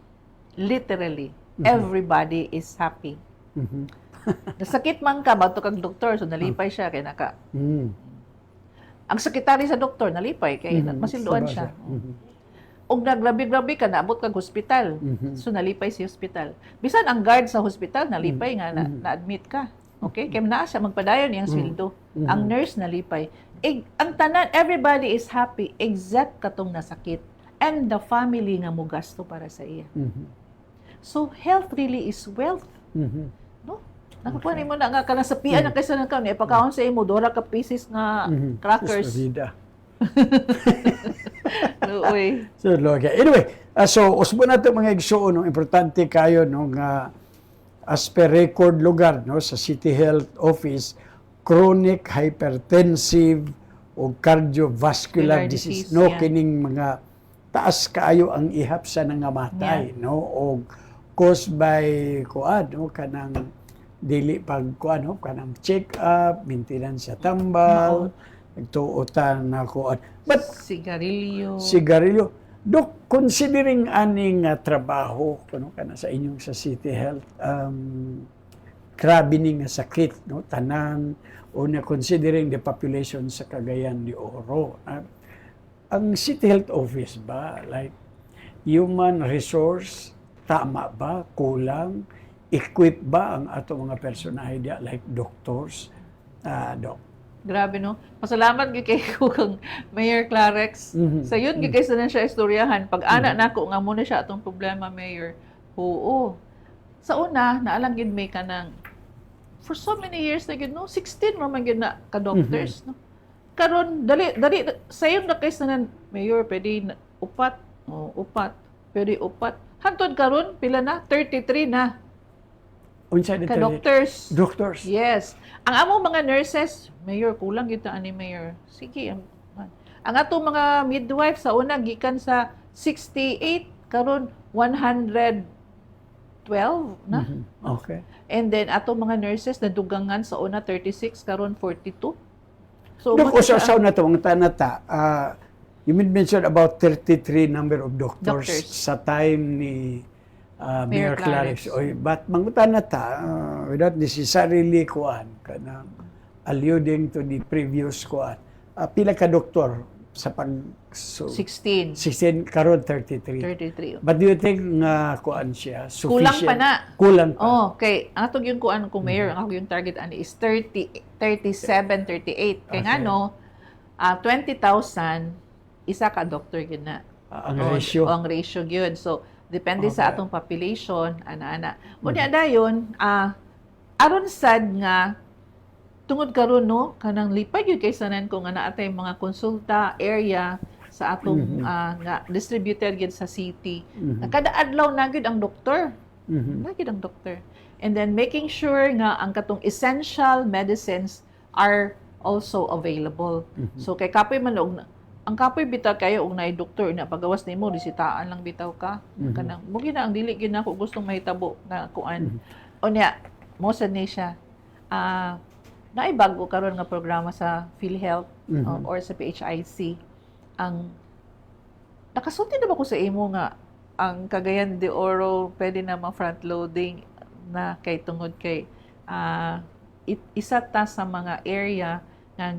S1: Literally, everybody is happy. Nasakit man ka, bato kag doktor, so nalipay siya, kay naka. Ang sekretary sa doktor, nalipay, kay masilduan siya. Og naggrabe-grabe ka, naabot kag hospital, so nalipay si hospital. Bisan ang guard sa hospital, nalipay nga, na-admit ka. Okay? Kaya naa siya, magpadayon niyang sweldo. Ang nurse, nalipay. Ang tanan, everybody is happy, except katong nasakit. And the family nga mo gasto para sa iya. So health really is wealth. No? Nakakuha mo na nga kanang sapian na kaysa ng kaon ipakaon sa imo dora ka pieces nga crackers.
S2: Vida.
S1: Uy.
S2: So, okay. Anyway, so usbo na ito mga igsuon, no, importante kayo no, nga as per record lugar no, sa City Health Office, chronic hypertensive o cardiovascular
S1: Vascular
S2: disease.
S1: disease,
S2: No,
S1: yeah.
S2: kining mga taas kaayo ang ihap sa nangamatay. No, o caused by kuan, no, kanang dili pag kuan, no, kanang check-up, maintenance sa tambal, nagtuotan na kuan. But
S1: Sigarilyo.
S2: sigarilyo. Dok, considering aning trabaho kuno kana sa inyong sa City Health, grabe ni nga sakit, no, tanan, o na considering the population sa Cagayan de Oro. Ang City Health Office ba, like, human resource, tama ba, kulang, equip ba ang ato mga personahe diya, like doctors, Doc?
S1: Grabe no. Pasalamat gyud kay ko kang Mayor Clarex. Sa yun gyud kay sa siya istoryahan. Pag ana nako nga muna siya atong problema, Mayor. Oo. Sa una, naalang gyud may kanang for so many years na gyud no, 16 man gyud na ka doctors no. Karon dali sayon na kay sa Mayor, pwede upat, upat, pwede upat. Hantod karon pila na 33 na
S2: Unsa
S1: ka
S2: dito?
S1: doctors.
S2: Doctors.
S1: Yes. Ang among mga nurses, Mayor, kulang gyud ta ani Mayor. Sige. Ang atong mga midwife sa una gikan sa 68 karon 112 na.
S2: Okay.
S1: And then atong mga nurses nadugangan sa una 36 karon 42. So
S2: Dok,
S1: mas siya-
S2: usaw na ito, ang tanata, you mentioned about 33 number of doctors,
S1: Doctors.
S2: sa time ni Mayor
S1: Mayor
S2: Clarex.
S1: Clarex.
S2: Oy, but mangutan na ta, without necessarily kuan, kanang alluding to the previous kuan, pila ka doktor sa pag... So,
S1: 16,
S2: 16, karon 33.
S1: 33.
S2: But do you think nga kuan siya?
S1: Kulang
S2: Sufficient?
S1: pa na.
S2: Kulang pa.
S1: Oh, okay. Ang atong yung kuan ko Mayor, ang yung target ani is 37, 38. Kaya nga
S2: Okay.
S1: no, 20,000 isa ka doctor gyud na.
S2: Ang
S1: Oh,
S2: ratio.
S1: Ang ratio gyud. So depende sa
S2: Okay.
S1: atong population ana-ana. Unya dayon, aron sad nga tungod karon no kanang lipay gyud kay sanan ko nga naatay mga konsulta area sa atong nga distributed gyud sa city. Kada adlaw na gyud ang doktor. Na gyud ang doktor. And then making sure nga ang katong essential medicines are also available. So kay kapoy man og ang kapoy bitaw kayo og naay doktor na pagawas nimo disitaan lang bitaw ka. Kanang mo gina ang dili gid nako gustong mahitabo na kuan. Unya mo sad ni siya. Naay bago karon nga programa sa PhilHealth or sa PHIC. Ang nakasulti na ba ko sa imo nga ang Cagayan de Oro pwede na ma-front loading na kay tungod kay isa ta sa mga area nga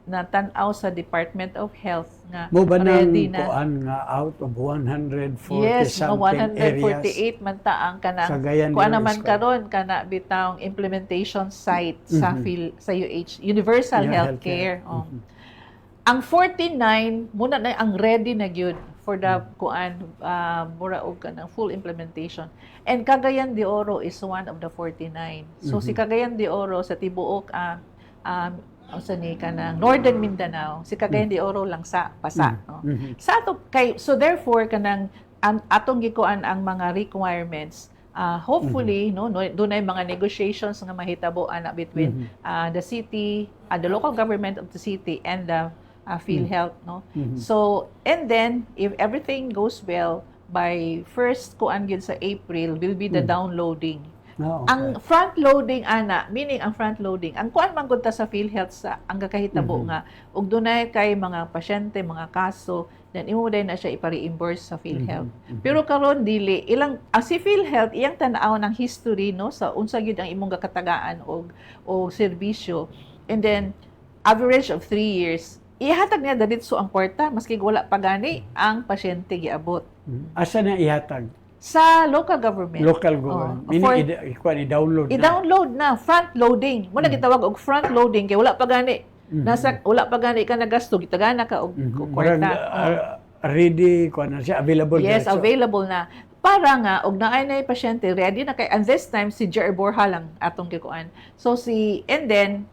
S1: na tan-aw sa Department of Health nga
S2: Mo ba nang
S1: ready na.
S2: kuan nga out of 140
S1: Yes, mga
S2: something areas
S1: 148 man ta ang kanang
S2: Cagayan de
S1: kuan
S2: Oro
S1: naman
S2: is
S1: karon kana bitawng implementation site sa sa UH Universal
S2: Yeah,
S1: Healthcare. Ang 49 muna na ang ready na gyud for the kuan mura og kanang full implementation. And Cagayan de Oro is one of the 49. So si Cagayan de Oro sa tibuok sa ni kanang Northern Mindanao, si Cagayan de Oro lang sa pasa. No? Sa ato kay so therefore kanang atong gikuan ang mga requirements. Hopefully no dunay mga negotiations nga mahitabo ana between the city, the local government of the city and the PhilHealth no. So and then if everything goes well by first kuan gyud sa April will be the downloading.
S2: Okay.
S1: Ang front loading ana, meaning ang front loading, ang kuan man gud ta sa PhilHealth sa ang kakahitabo nga ug dunay kay mga pasyente, mga kaso, then imo day na siya ipa-reimburse sa PhilHealth. Pero karon dili ilang si PhilHealth iyang tan-aw ng history no sa unsa gyud ang imong gakatagaan o serbisyo. And then average of 3 years ihatag niya daditso ang kwarta maski wala pa gani ang pasyente giabot
S2: Asa na ihatag?
S1: sa local government.
S2: Local government.
S1: Oh,
S2: Meaning,
S1: for-
S2: i-download na.
S1: I-download na front loading. Mo na gitawag og front loading kay wala pa gani. Wala pa gani ka nagasto gitagana ka og kwarta.
S2: Ready, kuan na siya, available
S1: Yes,
S2: na siya.
S1: available na. para nga og naay na pasyente ready na kay, and this time si Jerry Borja lang atong gikuan. So and then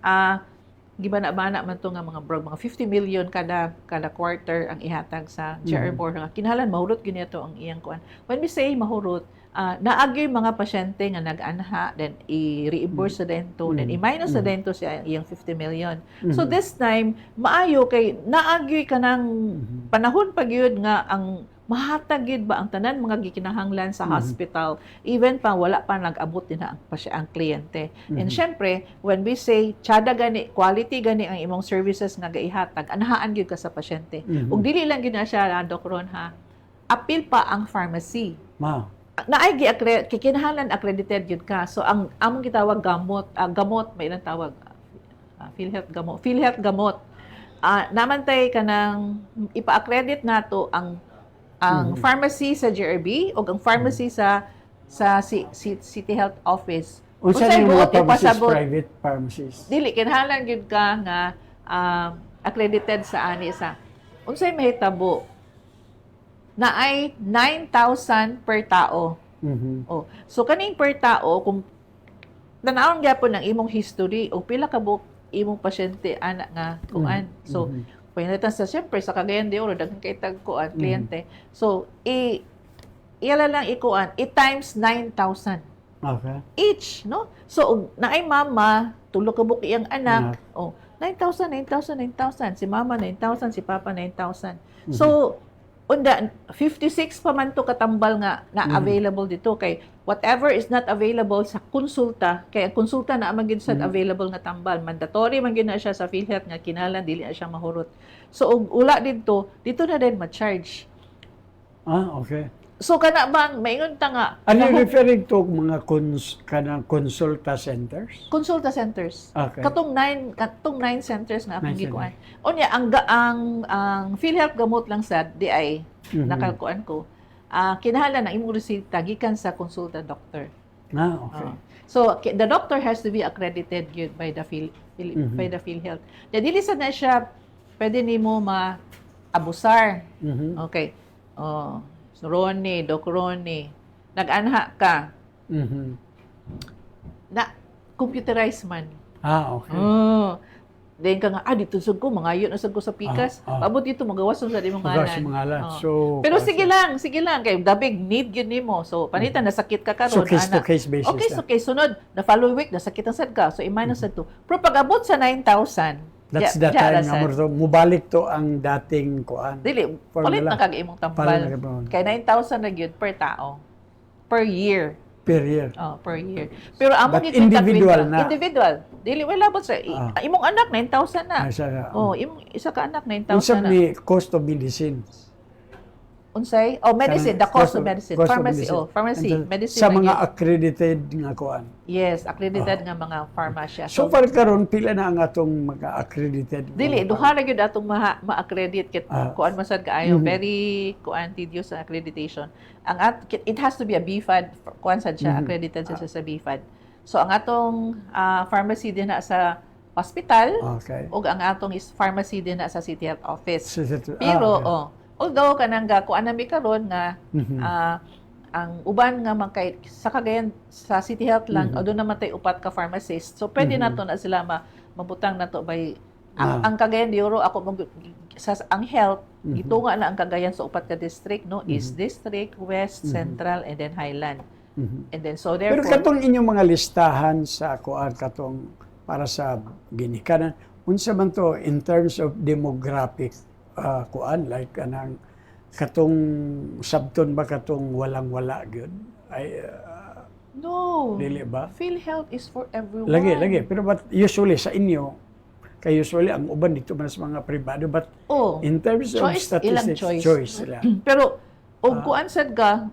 S1: gibana-bana man to nga mga 50 million kada quarter ang ihatag sa Jerry Borja. Kinahanglan mahurot gyud to ang iyang kuan. When we say mahurot, naagyoy mga pasyente nga nag-anha, then i-reimburse sa dento, then i-minus sa dento siya iyang 50 million. So this time, maayo kay naagyoy ka ng panahon pag yun nga ang mahatag yun ba ang tanan mga gikinahanglan sa hospital, even pa wala pa nag-abot din ang kliyente. And syempre, when we say, tsada gani, quality gani ang imong services nga gaihatag, anahaan gyud ka sa pasyente. Ug dili lang gyud na siya, Doc Ron, ha, apil pa ang pharmacy. Naay kikinahanglan accredited yun ka. So ang among gitawag gamot may ilang tawag PhilHealth gamot. Namantay ka nang ipa-accredit nato ang pharmacy sa GRB o ang pharmacy sa City Health Office.
S2: Unsa
S1: Unsay
S2: yung
S1: buot
S2: mga pharmacies,
S1: ipasabot?
S2: private pharmacies?
S1: Dili kinahanglan gyud ka nga accredited sa ani sa unsay mahitabo na ay 9,000 per tao. Oh, so kaning per tao kung tanawon gyapon ng imong history o pila ka buok imong pasyente ana nga kuan. So pangilitan sa siyempre sa Cagayan de Oro daghang kay tagkuan kliyente. So iyala lang ikuan times 9,000
S2: Okay.
S1: each, no? So naay mama tulo ka buok iyang anak. Oh, 9,000 si mama 9,000, si papa 9,000. So unda 56 pa man to katambal nga na available dito kay whatever is not available sa konsulta kay ang konsulta na man gid sad available nga tambal, mandatory man gid na siya sa PhilHealth nga kinahanglan dili na siya mahurot. So og ula dito na din ma-charge.
S2: Okay.
S1: So kana bang maingon ta nga
S2: Are you referring to mga kanang consulta centers?
S1: consulta centers.
S2: Okay.
S1: Katong nine centers nga akong
S2: 9
S1: gikuan. Unya ang PhilHealth gamot lang sad di ay nakakuan ko. Kinahanglan na imong resita gikan sa consultant doctor.
S2: Okay.
S1: So the doctor has to be accredited yun by the by the PhilHealth. Dili sad na siya pwede nimo ma-abusar. Okay. Ronnie, Doc Ronnie, nag-anha ka. Na computerized man.
S2: Okay.
S1: Then ka nga, dito sug ko, mangayon na sug ko sa pikas. Paabot dito, magawas sa imong
S2: Magawas
S1: ngalan.
S2: yung ngalan.
S1: Oh.
S2: So,
S1: Pero sige lang, kay dabig need yun nimo. So panitan nasakit ka karon,
S2: So, case to case basis.
S1: Okay, sunod, the following week nasakit ang sad ka. So i-minus sa to. Pero pag abot sa 9,000,
S2: That's the time nga mubalik to ang dating kuan.
S1: dili,
S2: Formula.
S1: palit na kag imong
S2: Palit na
S1: tambal.
S2: kag-
S1: Kay 9,000 na gyud per tao. Per year.
S2: Per year.
S1: Per year. Pero among
S2: But individual na.
S1: Individual. Dili wala labot sa imong anak 9,000 na. Imong isa ka anak 9,000
S2: Unsa
S1: na.
S2: ni cost of medicine?
S1: Unsay? Medicine, the cost of medicine.
S2: Cost of
S1: Pharmacy,
S2: medicine.
S1: pharmacy,
S2: And
S1: medicine.
S2: Sa
S1: na
S2: mga
S1: yun.
S2: accredited nga kuan.
S1: Yes, accredited nga mga pharmacia.
S2: So far karon pila na ang atong mga accredited?
S1: Dili, duha ra gyud atong ma-accredit kit kuan man sad kaayo, very kuan tedious sa accreditation. It has to be a BFAD, kuan sad siya, accredited siya sa BFAD. So ang atong pharmacy din na sa hospital,
S2: Okay.
S1: ug ang atong is pharmacy din na sa City Health Office.
S2: Okay.
S1: Pero although kanang kuan nami karon nga ang uban nga sa Cagayan sa City Health lang adto naman tay upat ka pharmacist. So pwede nato na sila mabutang nato by ang Cagayan de Oro ako ang health gitunga na ang Cagayan sa upat ka district, no, East District, West, Central, and then Highland. And then so
S2: Pero
S1: therefore
S2: katong inyong mga listahan sa kuan katong para sa ginikanan, unsa man to in terms of demographic kuan like kanang katong sabton ba katong walang-wala gyud ay
S1: no,
S2: dili ba?
S1: PhilHealth is for everyone.
S2: Lagi pero but usually sa inyo kay usually ang uban dito man sa mga pribado but in terms of
S1: choice, ilang
S2: statistics
S1: choice.
S2: sila.
S1: Pero og kuan sad ka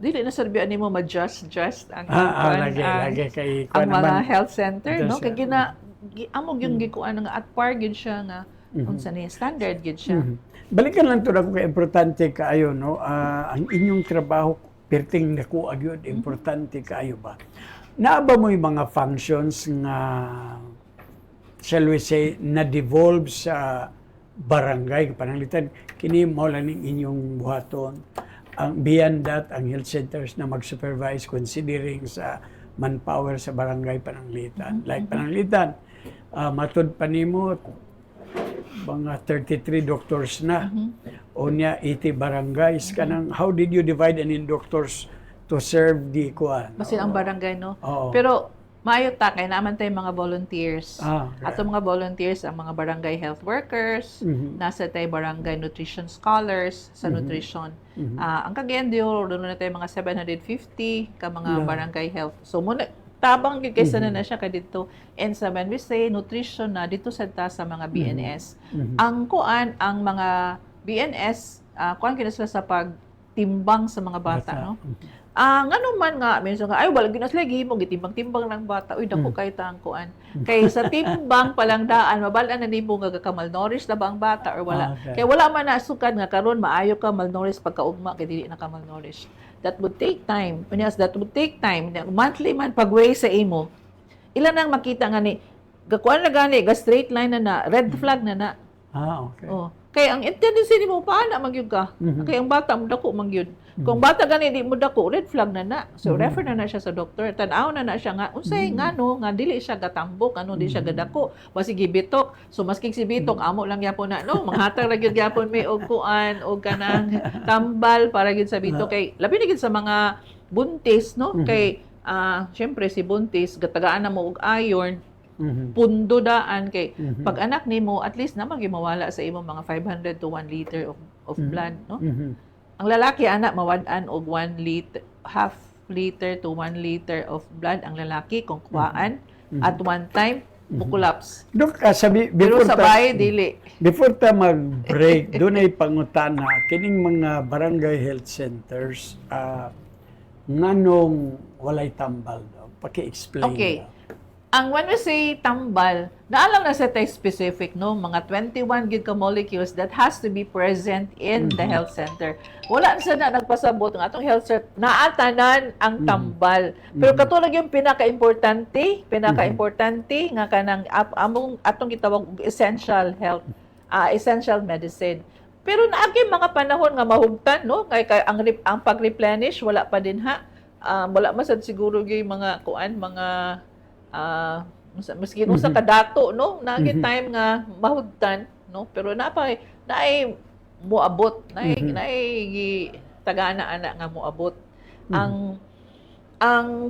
S1: dili na serbian nimo ma-just ang kuan,
S2: lagi kay
S1: ang
S2: kuan
S1: mga
S2: naman
S1: health center, no, kay
S2: Health
S1: amog yung gikuan nga at par gyud siya nga unsa ni standard gyud siya.
S2: Balikan lang to ako kay importante kaayo no ang inyong trabaho perting dako agyud importante kaayo ba. Naaba mo yung mga functions nga shall we say na devolve sa barangay pananglitan kini mao lang ning inyong buhaton. ang beyond that, ang health centers na mag-supervise considering sa manpower sa barangay Pananglitan. Like Pananglitan, matud pa nimo mga 33 doctors na. O niya 80 barangays kanang how did you divide and in doctors to serve the kuan?
S1: Basin ang barangay, no?
S2: Oo.
S1: Pero maayo ta kay naman tayong mga volunteers.
S2: Okay.
S1: Ato mga volunteers ang mga barangay health workers, nasa tay barangay nutrition scholars sa nutrition. Ang Cagayan de Oro doon na tayo mga 750 ka mga barangay health. So muna tabang gyud kaysa na siya kay dito. And sa when we say nutrition na dito sa mga BNS. Ang kuan ang mga BNS kuan kina sila sa pagtimbang sa mga bata, no? Ngano man nga, minsan nga, ay, wala ginaslagi mo, gitimbang-timbang ng bata, uy, dako kay tangkuan. Kay sa timbang palang daan, mabalaan na nimo nga ka malnourished na ba ang bata or wala.
S2: Okay.
S1: Kaya wala man na sukad nga karon maayo ka malnourished pagkaugma, kay dili na ka malnourished. That would take time. Kunyas, that would take time. Monthly man, pag-weigh sa imo, ilan nang makita nga ni, gakuan na gani, ga straight line na red flag na.
S2: Okay.
S1: Oh. Kaya ang tendency ni mo paana magyud ka. Kaya ang bata mo dako magyud. Kung bata gani di mo dako, red flag na. So refer na siya sa doktor. Tan-aw na siya nga unsay ngano nga dili siya gatambok, ano di siya gadako. Basi gibitok. So maski si bitok amo lang gyapon na no, manghatag ra gyud gyapon may og kuan og kanang tambal para gyud sa bitok kay labi na gyud sa mga buntis no. Kay syempre si buntis gatagaan na mo og iron. Pundo daan kay pag anak nimo at least naman gimawala sa imong mga 500 to 1 liter of blood, no? Ang lalaki anak mawad-an og 1 liter, half liter to 1 liter of blood ang lalaki kung kuhaan at one time mukulaps.
S2: Dok, sabi,
S1: Pero sa bahay dili.
S2: before ta mag-break, doon ay pangutana, kining mga barangay health centers, nganong walay tambal daw? Paki-explain
S1: Okay.
S2: daw.
S1: Ang when we say tambal, naalam na sa tayo specific, no? Mga 21 gig ka molecules that has to be present in the health center. Wala sa na nagpasabot ng atong health center, naatanan ang tambal. Pero katulad yung pinaka-importante nga kanang atong gitawag essential health, essential medicine. Pero naagi mga panahon nga mahugtan, no? Kay ang pag-replenish wala pa din ha. Wala masad siguro yung mga kuan, mga maski kung sa kadato no nagi time nga mahudtan no pero naay moabot naay tagana ana nga moabot ang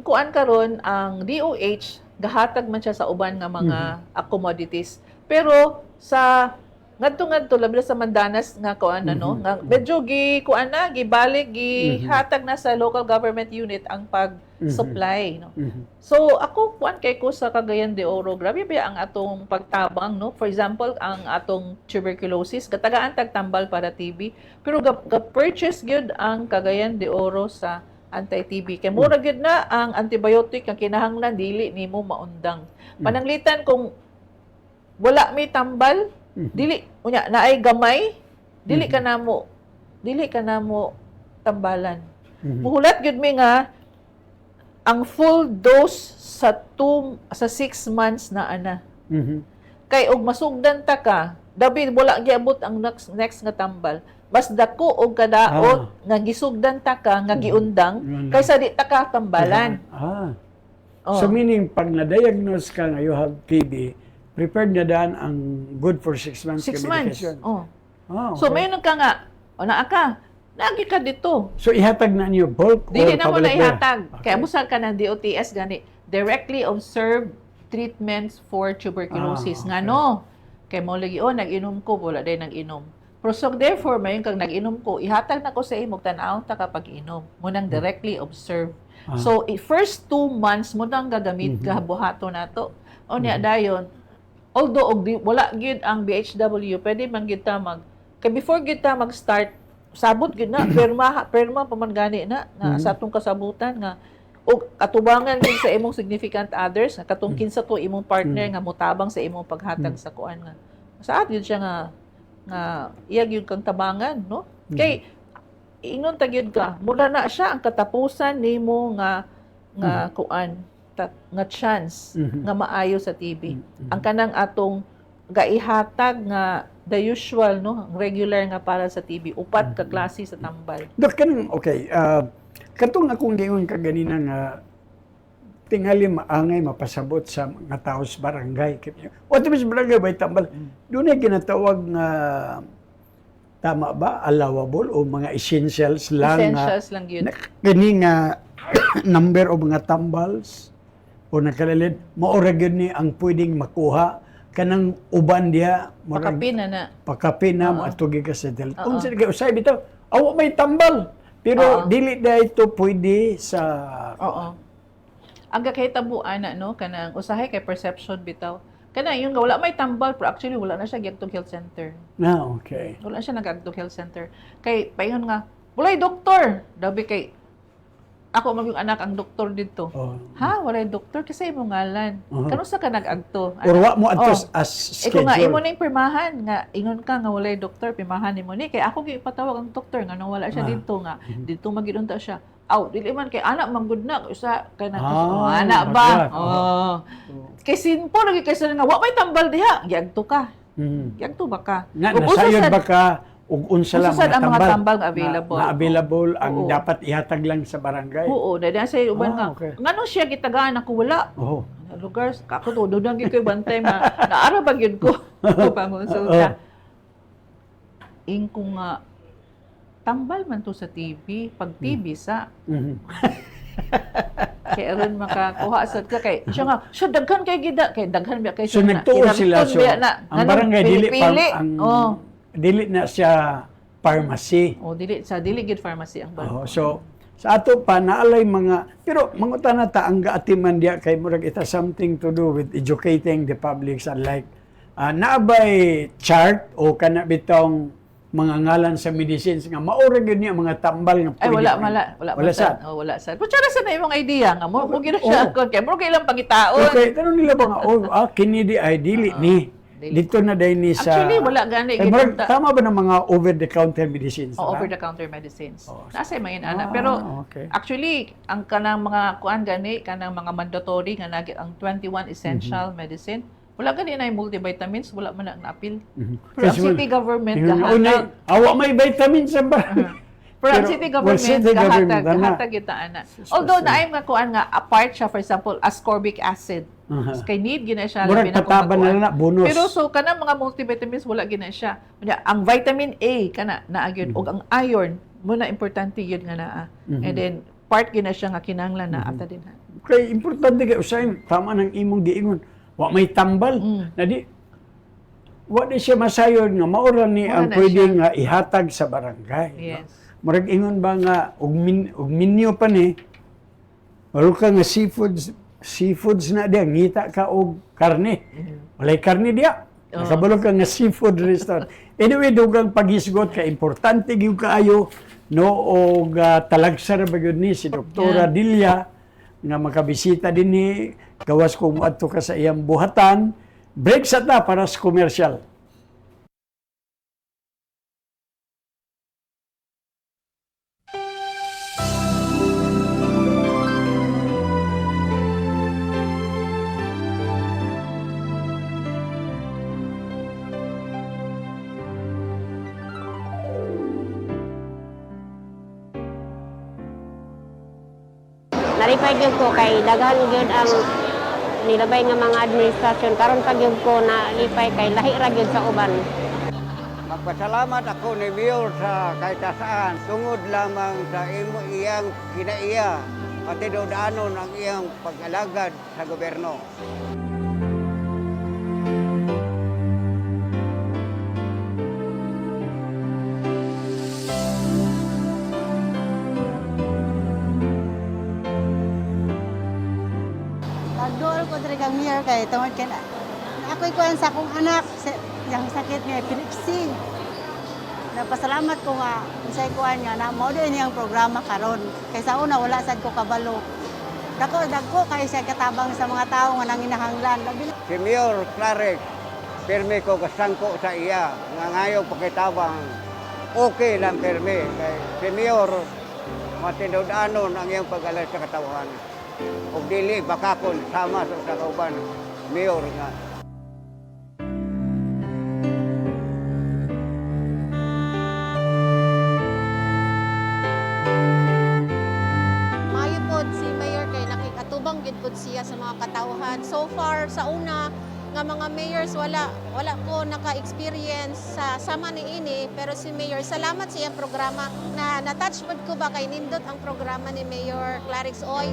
S1: kuan karon ang DOH gahatag man siya sa uban nga mga commodities pero sa ngadto labi sa Mandanas nga kuan no nga medyo gibalik gihatag na sa local government unit ang pag-supply no. So ako kuan kay ko sa Cagayan de Oro grabe ba ang atong pagtabang no. For example ang atong tuberculosis gatagaan tagtambal para TB pero ga-purchase gyud ang Cagayan de Oro sa anti-TB kay mura gyud na ang antibiotic nga kinahanglan dili nimo maundang. Pananglitan kung wala may tambal dili unya naay gamay dili ka na mo tambalan. Muhulat gyud mi nga ang full dose sa 6 months na ana. Kay og masugdan ta ka dabi wala giabot ang next nga tambal mas dako og kadaot nga gisugdan ta ka nga giundang kaysa di ta ka tambalan.
S2: So meaning pag na-diagnose ka nga you have TB, prepared na daan ang good for 6 months
S1: 6 months.
S2: medication.
S1: Okay. So mayroon ka nga naa ka lagi ka dito.
S2: So ihatag na niyo bulk
S1: Dili
S2: or
S1: na mo na
S2: pabalik-balik?
S1: ihatag. Kaya busal ka ng DOTS gani directly observed treatments for tuberculosis.
S2: Okay.
S1: Ngano? Kay mo lagi nag-inom ko wala day nag-inom. Pero so therefore mayon kang nag-inom ko ihatag na ko sa imo tan-aw ta kapag inom. Mo nang directly observe. So first 2 months mo nang gagamit ka buhato nato. O niya dayon although wala gyud ang BHW pwede man gyud ta kay before gyud ta mag-start sabot gyud na perma pa man gani na sa atong kasabutan nga og katubangan gyud sa imong significant others nga katong kinsa to imong partner nga motabang sa imong paghatag sa kuan nga saad gyud siya nga iya gyud kang tabangan no kay ingon ta gyud ka mura na siya ang katapusan nimo nga kuan nga chance nga maayo sa TB ang kanang atong gaihatag nga the usual, no, regular nga para sa TB, upat ka klase sa tambal.
S2: Dok, kanang, okay, katong akong giingon ka ganina nga, tingali maangay mapasabot sa mga tao sa barangay. What is barangay by tambal? Doon ay ginatawag nga, tama ba, allowable o mga essentials lang.
S1: Essentials lang yun.
S2: Kani nga, number o mga tambals o nakalalid, maura gyud ni ang pwedeng makuha kanang uban diha
S1: Pakapin na.
S2: pakapin na
S1: Oo.
S2: maatugi ka sa del.
S1: Oo.
S2: Kung sila kayo usay bitaw, awa may tambal. Pero
S1: Oo.
S2: dili na ito pwede sa
S1: Oo. Ang kakahitabuan na, no, kanang usahay kay perception bitaw. Kana yung wala may tambal, pero actually wala na siya giagtog health center.
S2: na okay.
S1: Wala siya nag-agtog health center. Kay paingon nga, walay doktor. Dabi kay ako maging anak ang doktor dito.
S2: Oh.
S1: Ha, walay doktor kasi imo ngalan. Kano sa ka nag-agto?
S2: Or wa mo
S1: Oh.
S2: atos as
S1: Iko nga imo
S2: schedule.
S1: ning pirmahan nga ingon ka nga walay doktor, pirmahan nimo ni kay ako gipatawag ang doktor nga nang wala siya dito nga. Dito magidunta siya. Aw, dili man kay anak man gud na usa kay na anak ba?
S2: bagat.
S1: Oh. Kay simple lagi kay sa nga wa may tambal diha, giagto ka.
S2: Mhm.
S1: Giagto ba ka?
S2: Na
S1: Ug usa
S2: nasayod
S1: sad-
S2: ba ka ug unsa lang
S1: usa sad ang mga
S2: tambal
S1: tambal nga available.
S2: na available ang
S1: Oo.
S2: dapat ihatag lang sa barangay.
S1: Oo, dahil sa uban nga.
S2: okay.
S1: Ngano siya gitagaan ako wala.
S2: Oh.
S1: Lugar, ako to, doon lang ko bantay na naara ba yun ko. Pangonsulta. Ingko nga, tambal man to sa TV. Pag TV sa,
S2: Mhm.
S1: kaya ron makakuha sa ka kay siya nga siya daghan kay gida kay daghan biya kay
S2: So nagtuo sila so ang barangay dili pa ang
S1: oh
S2: dili na siya pharmacy.
S1: dili gid pharmacy ang barangay.
S2: Oh, so sa ato pa naalay mga pero mangutan na ta ang gaatiman diya kay murag ita something to do with educating the public like naabay chart o kana bitong mga ngalan sa medicines nga maura gyud niya mga tambal nga
S1: Ay
S2: pwede-
S1: wala
S2: sad.
S1: wala sad. Kutsara sa na imong idea nga mo gid siya
S2: Oo.
S1: kay mo kailang pangitaon.
S2: Okay, tanong nila ba nga kini di ay dili ni
S1: dili.
S2: dito na dahil ni sa
S1: Actually wala gani
S2: Kay
S1: gid
S2: murag, tama ba ng mga over-the-counter medicines?
S1: o
S2: ba?
S1: over-the-counter medicines.
S2: Oo.
S1: Nasa may ana. Pero
S2: okay.
S1: actually, ang kanang mga kuan gani, kanang mga mandatory nga nagit ang 21 essential medicine, wala gani na yung multivitamins, wala man na appeal. Pero ang
S2: Kasi
S1: city government
S2: Tingnan mo, unay,
S1: gahatag.
S2: awa may vitamins sa ba?
S1: Pero ang
S2: Pero,
S1: city
S2: well,
S1: government
S2: city government, ana.
S1: gahatag kita ana. Although naay nga kuan nga apart siya for example ascorbic acid. Kay need gina siya
S2: Murag
S1: na
S2: pataba
S1: kung
S2: na
S1: makuan.
S2: na, bonus.
S1: Pero so kanang mga multivitamins wala gina siya. Kunya, ang vitamin A kana naa gyud ug ang iron mo na importante yun nga naa. And then part gina siya nga kinahanglan na ata din ha.
S2: Kaya importante kay usahin, tama ng imong giingon. Wa may tambal. Na di, wa di siya masayod nga, maura ni
S1: Wala
S2: ang
S1: na
S2: pwede
S1: siya.
S2: nga ihatag sa barangay.
S1: Yes.
S2: Murag ingon ba nga, ug minyo pa ni, walo ka nga seafoods na diya, ngita ka og karne. Walay karne diya. Nakabalo ka nga seafood restaurant. Anyway, dugang paghisgot ka, importante gyud kaayo, no, og talagsar ba gyud ni si Doktora Dilia, nga makabisita din ni, gawas kung adto ka sa iyang buhatan. Break sa ta para sa commercial.
S6: Nalipay gyud ko kay daghan gyud ang nilabay nga mga administrasyon karon pa gyud ko na lipay kay lahi ra gyud sa uban.
S7: Magpasalamat ako ni Mayor sa kahit saan tungod lamang sa iyang kinaiya pati daanon ang iyang pag-alagad sa gobyerno.
S8: Pagdool ko diri kang mayor kay tungod kay ako'y kuan sa akong anak yang sakit nga epilepsy. Napasalamat ko nga unsay kuan nga na mao din yang programa karon. Kay sa una wala sad ko kabalo. Dagko kay siya katabang sa mga tawo nga nanginahanglan. Labi na-
S7: Si Mayor Clarek, pirmi ko kasangko sa iya nga ngayon pakitabang okay lang pirmi. Kay si Mayor matindod-anon ang iyang pag-alay sa katawan. O dili bakakon sama sa kauban Mayor nga
S9: mga katauhan. So far sa una nga mga mayors wala ko naka-experience sa sama ni ini, pero si Mayor salamat sa iyang programa na na-touch pod ko ba kay nindot ang programa ni Mayor Clarix Oy.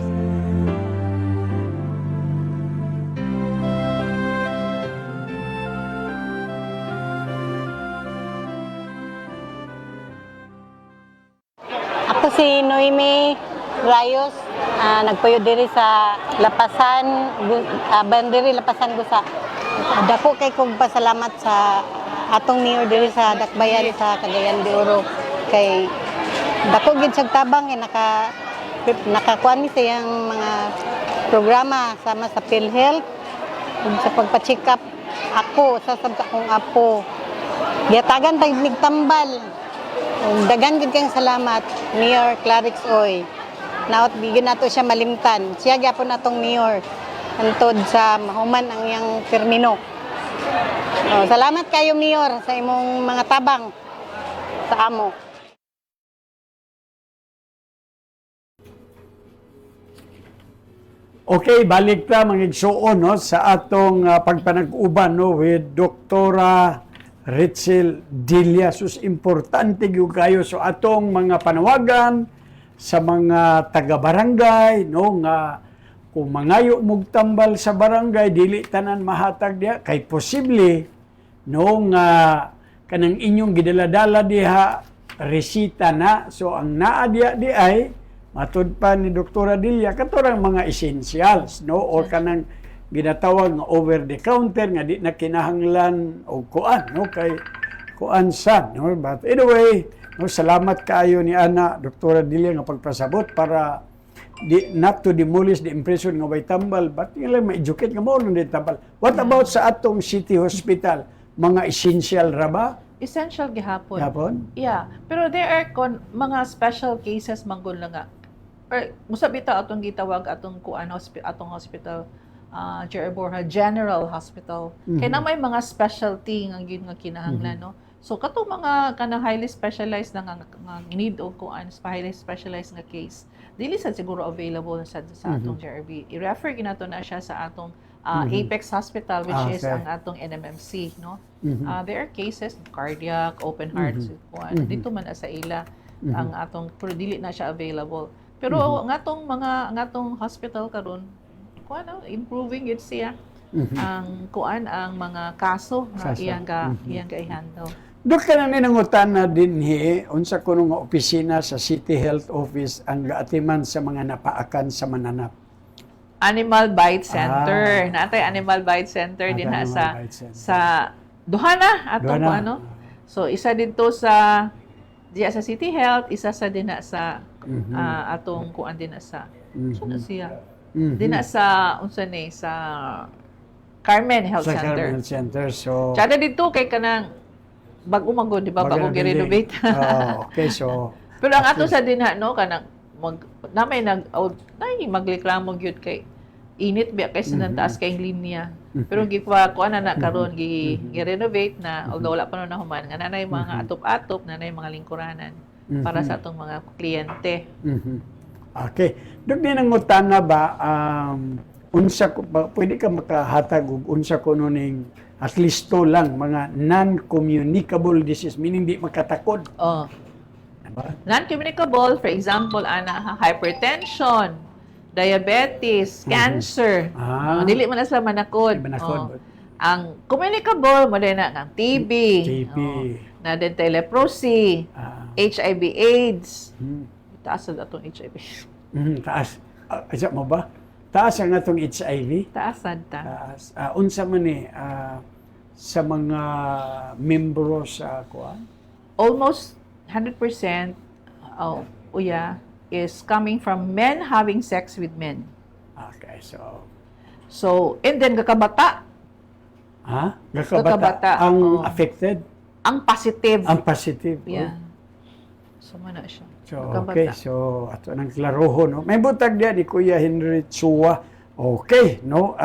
S6: Ako si Noemi Rayos, nagpuyo diri sa Lapasan, Bandiri Lapasan Gusa. Dako kay kog pasalamat sa atong mayor diri sa Dakbayan sa Cagayan de Oro kay dako gid siyang tabang nakakuan ni siyang mga programa sama sa PhilHealth ug sa pagpa-check up ako sa akong apo. Giatagan tag tambal. Dagan gid kayong salamat, Mayor Clarix Oy. Naot bigyan nato siya malimtan. Siya gyapon natong mayor antod sa mahuman ang iyang termino. Salamat kayo, Mayor, sa imong mga tabang sa amo.
S2: Okay, balik ta mga igsuon no sa atong pagpanag-uban no with Doktora Ritzel Dilia. Sus importante gyud kayo so atong mga panawagan sa mga taga-barangay no nga kung mangayo mog tambal sa barangay dili tanan mahatag diha kay posible no nga kanang inyong gidala-dala diha resita na so ang naa diha di ay matud pa ni Doktora Dilia katurang mga essentials no o kanang ginatawag nga over the counter nga di na kinahanglan og kuan no kay kuan sad no but anyway no salamat kaayo ni ana Doktora Dilia nga pagpasabot para not to demolish the impression nga way tambal but nga ma-educate nga mao di tambal. What about sa atong city hospital, mga essential ra ba?
S1: Essential gihapon.
S2: Gihapon?
S1: Yeah, pero there are mga special cases manggol na nga. Or musabita atong gitawag atong kuan atong hospital Jerry Borja General Hospital. Kaya na may mga specialty nga gyud nga kinahanglan no. So kato mga kanang highly specialized na nga need og kuan highly specialized nga case. Dili sad siguro available sa atong JRB. I-refer ginato na siya sa atong Apex Hospital which is ang atong NMMC no. There are cases cardiac, open heart kuan. Dito man sa ila ang atong pero dili na siya available. Pero ngatong hospital karon kuan improving it siya. Ang kuan ang mga kaso nga iyang i-handle.
S2: Dok ka na ninangutan na dinhi unsa kuno nga opisina sa City Health Office ang gaatiman sa mga napaakan sa mananap.
S1: Animal Bite Center. Natay Animal Bite Center din sa Duhana atong ano. So isa dito sa diya sa City Health, isa sa dina sa atong kuan din sa na siya. Dina sa unsa ni sa Carmen Health Center.
S2: Sa Carmen Center. So
S1: Tsada dito kay kanang bago manggod, di ba? Bago gi-renovate.
S2: Okay, so
S1: pero ang ato sa dinha no kanang namay magliklamo gyud kay init ba kay sa taas kay linya. Pero kuan na karon gi-renovate na although wala pa na human nga nanay mga atop-atop, nanay mga lingkuranan para sa atong mga kliyente.
S2: Okay. Dok din ang utana ba unsa pwede ka makahatag og unsa kuno ning at least to lang mga non-communicable disease meaning di makatakod. Diba?
S1: Non-communicable, for example, hypertension, diabetes, cancer. Dili man na sila manakod. Ang communicable mo din na TB, na din leprosy, HIV AIDS. Taas na atong HIV.
S2: Taas. Asa mo ba? Taas ang atong HIV?
S1: Taasan ta.
S2: Taas. Unsa man ni sa mga membro sa kuan?
S1: Almost 100% is coming from men having sex with men.
S2: Okay,
S1: so and then kakabata.
S2: Kakabata ang affected?
S1: Ang positive.
S2: Ang positive.
S1: Yeah. So man na siya.
S2: So, okay, so ato nang klaroho no. May butag diya ni Kuya Henry Chua. Okay, no.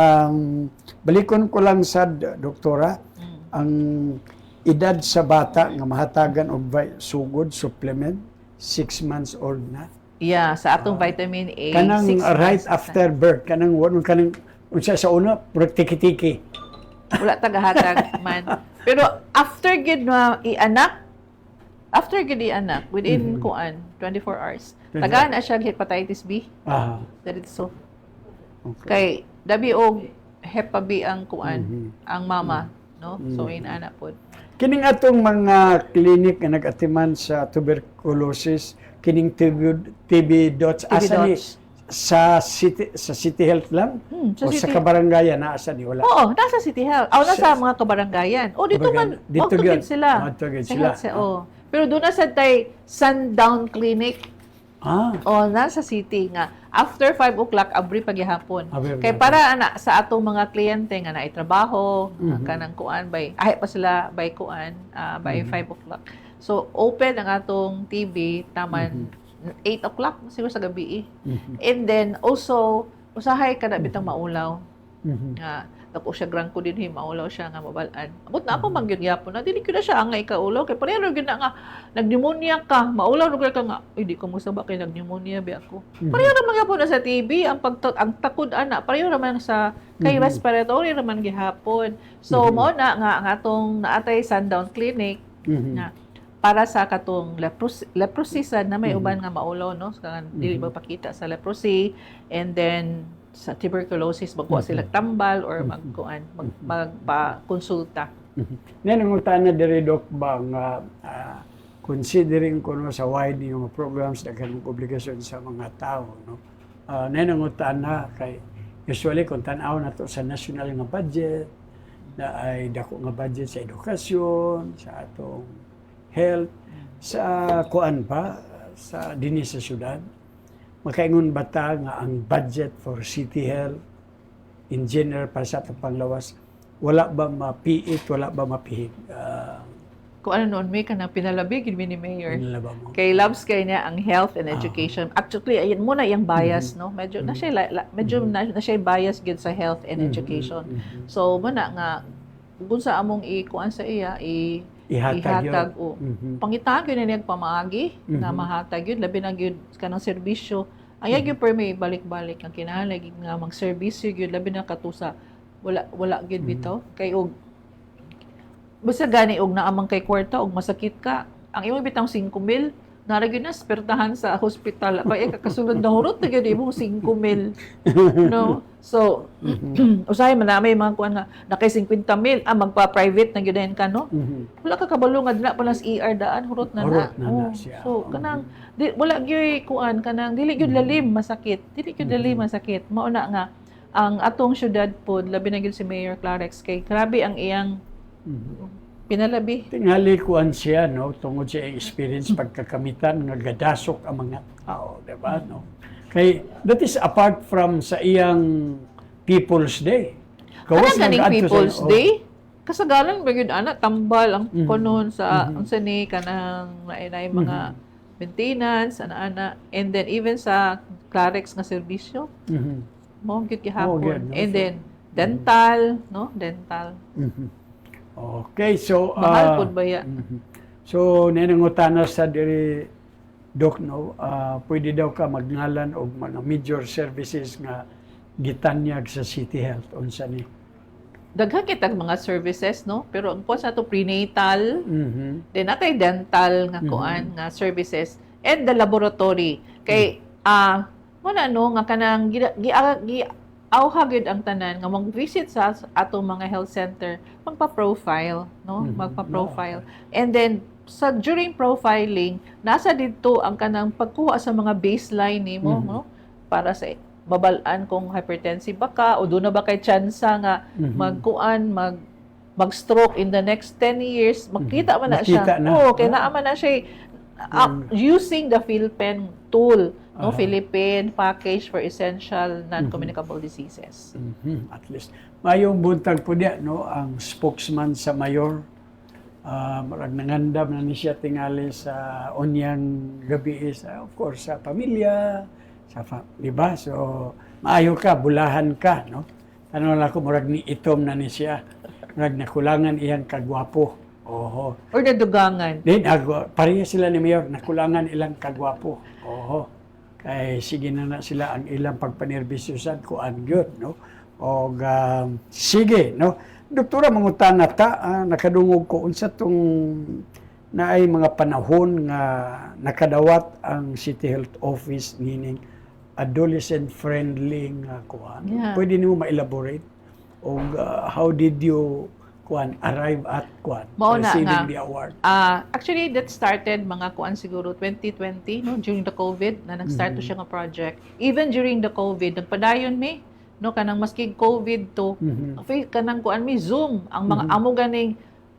S2: Balikon ko lang sa doktora ang edad sa bata nga mahatagan og sugod supplement 6 months old na.
S1: Yeah, sa atong vitamin A.
S2: Kanang right after birth, kanang unsa sa una, murag tiki-tiki.
S1: Wala tagahatag man. Pero after gid na ianak, within kuan 24 hours, tagaan na siya hepatitis B. Diretso.
S2: Okay.
S1: Kay WO Hepa B ang kuan, ang mama, no? So inana pod.
S2: Kining atong mga klinik nga nag-atiman sa tuberculosis, kining TB dots, asa ni sa city health lang?
S1: Sa
S2: O sa
S1: city-
S2: kabarangayan na asa ni wala?
S1: Oo, nasa City Health. Nasa mga kabaranggayan. Dito man,
S2: Dito
S1: magtugid
S2: gyud.
S1: sila.
S2: Magtugid
S1: Sa
S2: sila.
S1: health, Pero doon na sa tay Sundown Clinic, nasa city nga. After 5 o'clock, abri paghihapon.
S2: Abri
S1: Kay
S2: paghihapon.
S1: para sa atong mga kliyente nga naitrabaho, kanang kuan ahi pa sila by kuan, by 5 o'clock. So, open ang atong TV taman 8 o'clock siguro sa gabi. And then also usahay kada bitang maulaw. Nga dako siya grangko dinhi maulaw siya nga mabalaan. Abot na ako mangyud gyapon na dili ko na siya ang ikaulaw kay pareho gyud na nga nagpneumonia ka, maulaw ra ka nga di ko musaba kay nagpneumonia bi ako. Pareho ra man gyapon na sa TB ang ang takod ana, pareho ra man sa kay respiratory ra man gihapon. So mao na nga ang atong naatay Sundown Clinic nga para sa katong leprosy sad na may uban nga maulaw no sa dili magpakita sa leprosy, and then sa tuberculosis magkuha sila tambal or magpa-konsulta.
S2: Nanangutan na diri Doc ba nga considering kuno sa wide yung mga programs na kanang obligasyon sa mga tao, no? Nanangutan na kay usually kung tan-aw na to sa national nga budget na ay dako nga budget sa edukasyon, sa atong health, sa kuan pa, sa dinhi sa syudad. Makaingon bata nga ang budget for city health in general para sa atong panglawas, wala ba mapiit, wala ba mapihig?
S1: Kung ano noon may kanang pinalabi gid ni Mayor.
S2: Nilaba mo.
S1: Kay loves kay niya ang health and education. Actually ayun muna yung bias no. Medyo na siya na siya bias gid sa health and education. So muna nga kung sa among ikuan sa iya ihatag o pangitaan gyud niya pamaagi na mahatag gyud labi na gyud kanang serbisyo. Aya gyud per may balik-balik ang kinahanglan gyud nga mag-serbisyo gyud labi na katusa wala gyud bitaw kay og basta gani og naamang kay kwarta og masakit ka ang imong bitang 5,000 nara gyud na pertahan sa hospital kay kakasulod na hurot na gyud imong 5,000 no so usahay man na may mga kuan nga nakay 50,000 magpa-private na gyud ka no wala ka kabalo nga dina pa lang sa ER daan hurot na na
S2: siya.
S1: so kanang wala gyud kuan kanang dili gyud lalim masakit mao na nga ang atong syudad pod labi na gyud si Mayor Clarex kay grabe ang iyang pinalabi.
S2: Tingali kuan siya, no? Tungod siya experience pagkakamitan nga gadasok ang mga tao, di ba? No? Kay, that is apart from sa iyang People's Day.
S1: Ano ganing People's Day? Kasagalan ba yun, tambal ang konon sa unsa ni kanang nainay mga maintenance, ana-ana, and then even sa Clarex nga serbisyo, mo gyud gihapon.
S2: No?
S1: And then, dental, no? Dental.
S2: Okay, so
S1: Mahal pod ba ya?
S2: So nanangutana sa diri Doc, no, pwede daw ka magngalan og mga major services nga gitanyag sa City Health unsa ni?
S1: Daghan kitag mga services no, pero ang po sa to prenatal, then natay dental nga kuan nga services and the laboratory. Kay wala no nga kanang awha gyud ang tanan nga mag-visit sa atong mga health center, magpa-profile, no? Magpa-profile. And then during profiling, nasa dito ang kanang pagkuha sa mga baseline nimo, no? Para sa babalaan kung hypertensive ba ka o doon na ba kay tsansa nga mag-stroke in the next 10 years, makita man na siya. Kay naa man na siya using the PhilPen tool. No, Philippine Package for Essential Non-Communicable Diseases.
S2: At least. Mayong buntag po diya, no, ang spokesman sa mayor, marag nangandam na ni siya tingali sa onyang gabi sa, of course, sa pamilya, di ba? So, maayo ka, bulahan ka, no? Ano lang ko, marag ni itom na ni siya, marag nakulangan iyang kagwapo. Oho.
S1: Or nadugangan.
S2: Then, pareha sila ni mayor, nakulangan ilang kagwapo. Oho. Kay sige na sila ang ilang pagpanerbisyosan kuan gyud, no? O sige, no? Doktora, mangutana ta, nakadungog ko unsa tong naay mga panahon nga nakadawat ang City Health Office nining adolescent-friendly nga kuan.
S1: Yeah.
S2: Pwede nimo ma-elaborate? O how did you arrive at
S1: Mao na
S2: receiving
S1: nga.
S2: the award?
S1: Actually, that started mga kuan siguro 2020, no, during the COVID na nag-start to siya nga project. Even during the COVID, nagpadayon mi, no, kanang maski COVID to, kanang kuan mi Zoom, ang mga amo ganing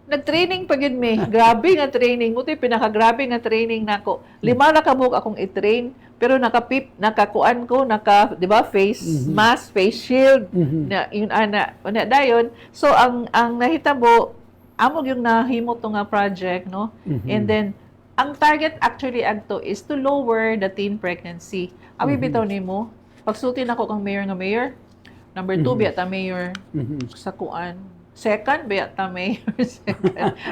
S1: nag-training pa gid mi. Grabe nga training. Utoy pinakagrabe nga training nako. 5 na kabuk akong i-train, pero nakakuan ko, di ba, face mask, face shield, na yun ana dayon. So ang nahitabo amo yung nahimo to nga project, no? And then ang target actually adto is to lower the teen pregnancy. Abi bitaw nimo, pagsulti nako kang mayor nga mayor. Number 2 biya ta mayor sa kuan. Second, biyata mayor.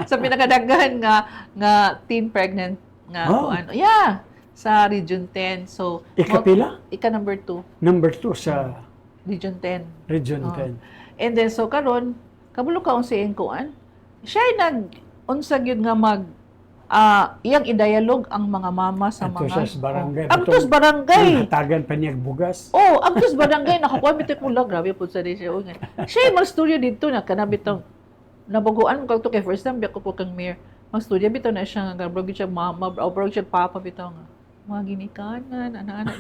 S1: Sa pinakadaghan nga teen pregnant nga kuan. Yeah, sa Region 10. So,
S2: Ikapila?
S1: Ika number 2.
S2: Number 2 sa
S1: Region 10.
S2: Region
S1: Oh.
S2: 10.
S1: And then, so karon kabulo ka sa iyang kuan. Siya unsa gyud nga iyang i-dialogue ang mga mama sa
S2: Ato
S1: mga
S2: sa barangay.
S1: Agtos barangay.
S2: Hatagan pa niya bugas.
S1: Oh, agtos barangay nakakuha mi pula, grabe po sa siya. Siya mag-studio dito na kanabit tong nabaguan ko to kay first time biya ko po kang mayor. Mag-studio bitaw na siya nga brog siya mama, brog siya papa bitaw nga. Mga ginikanan, ana-ana.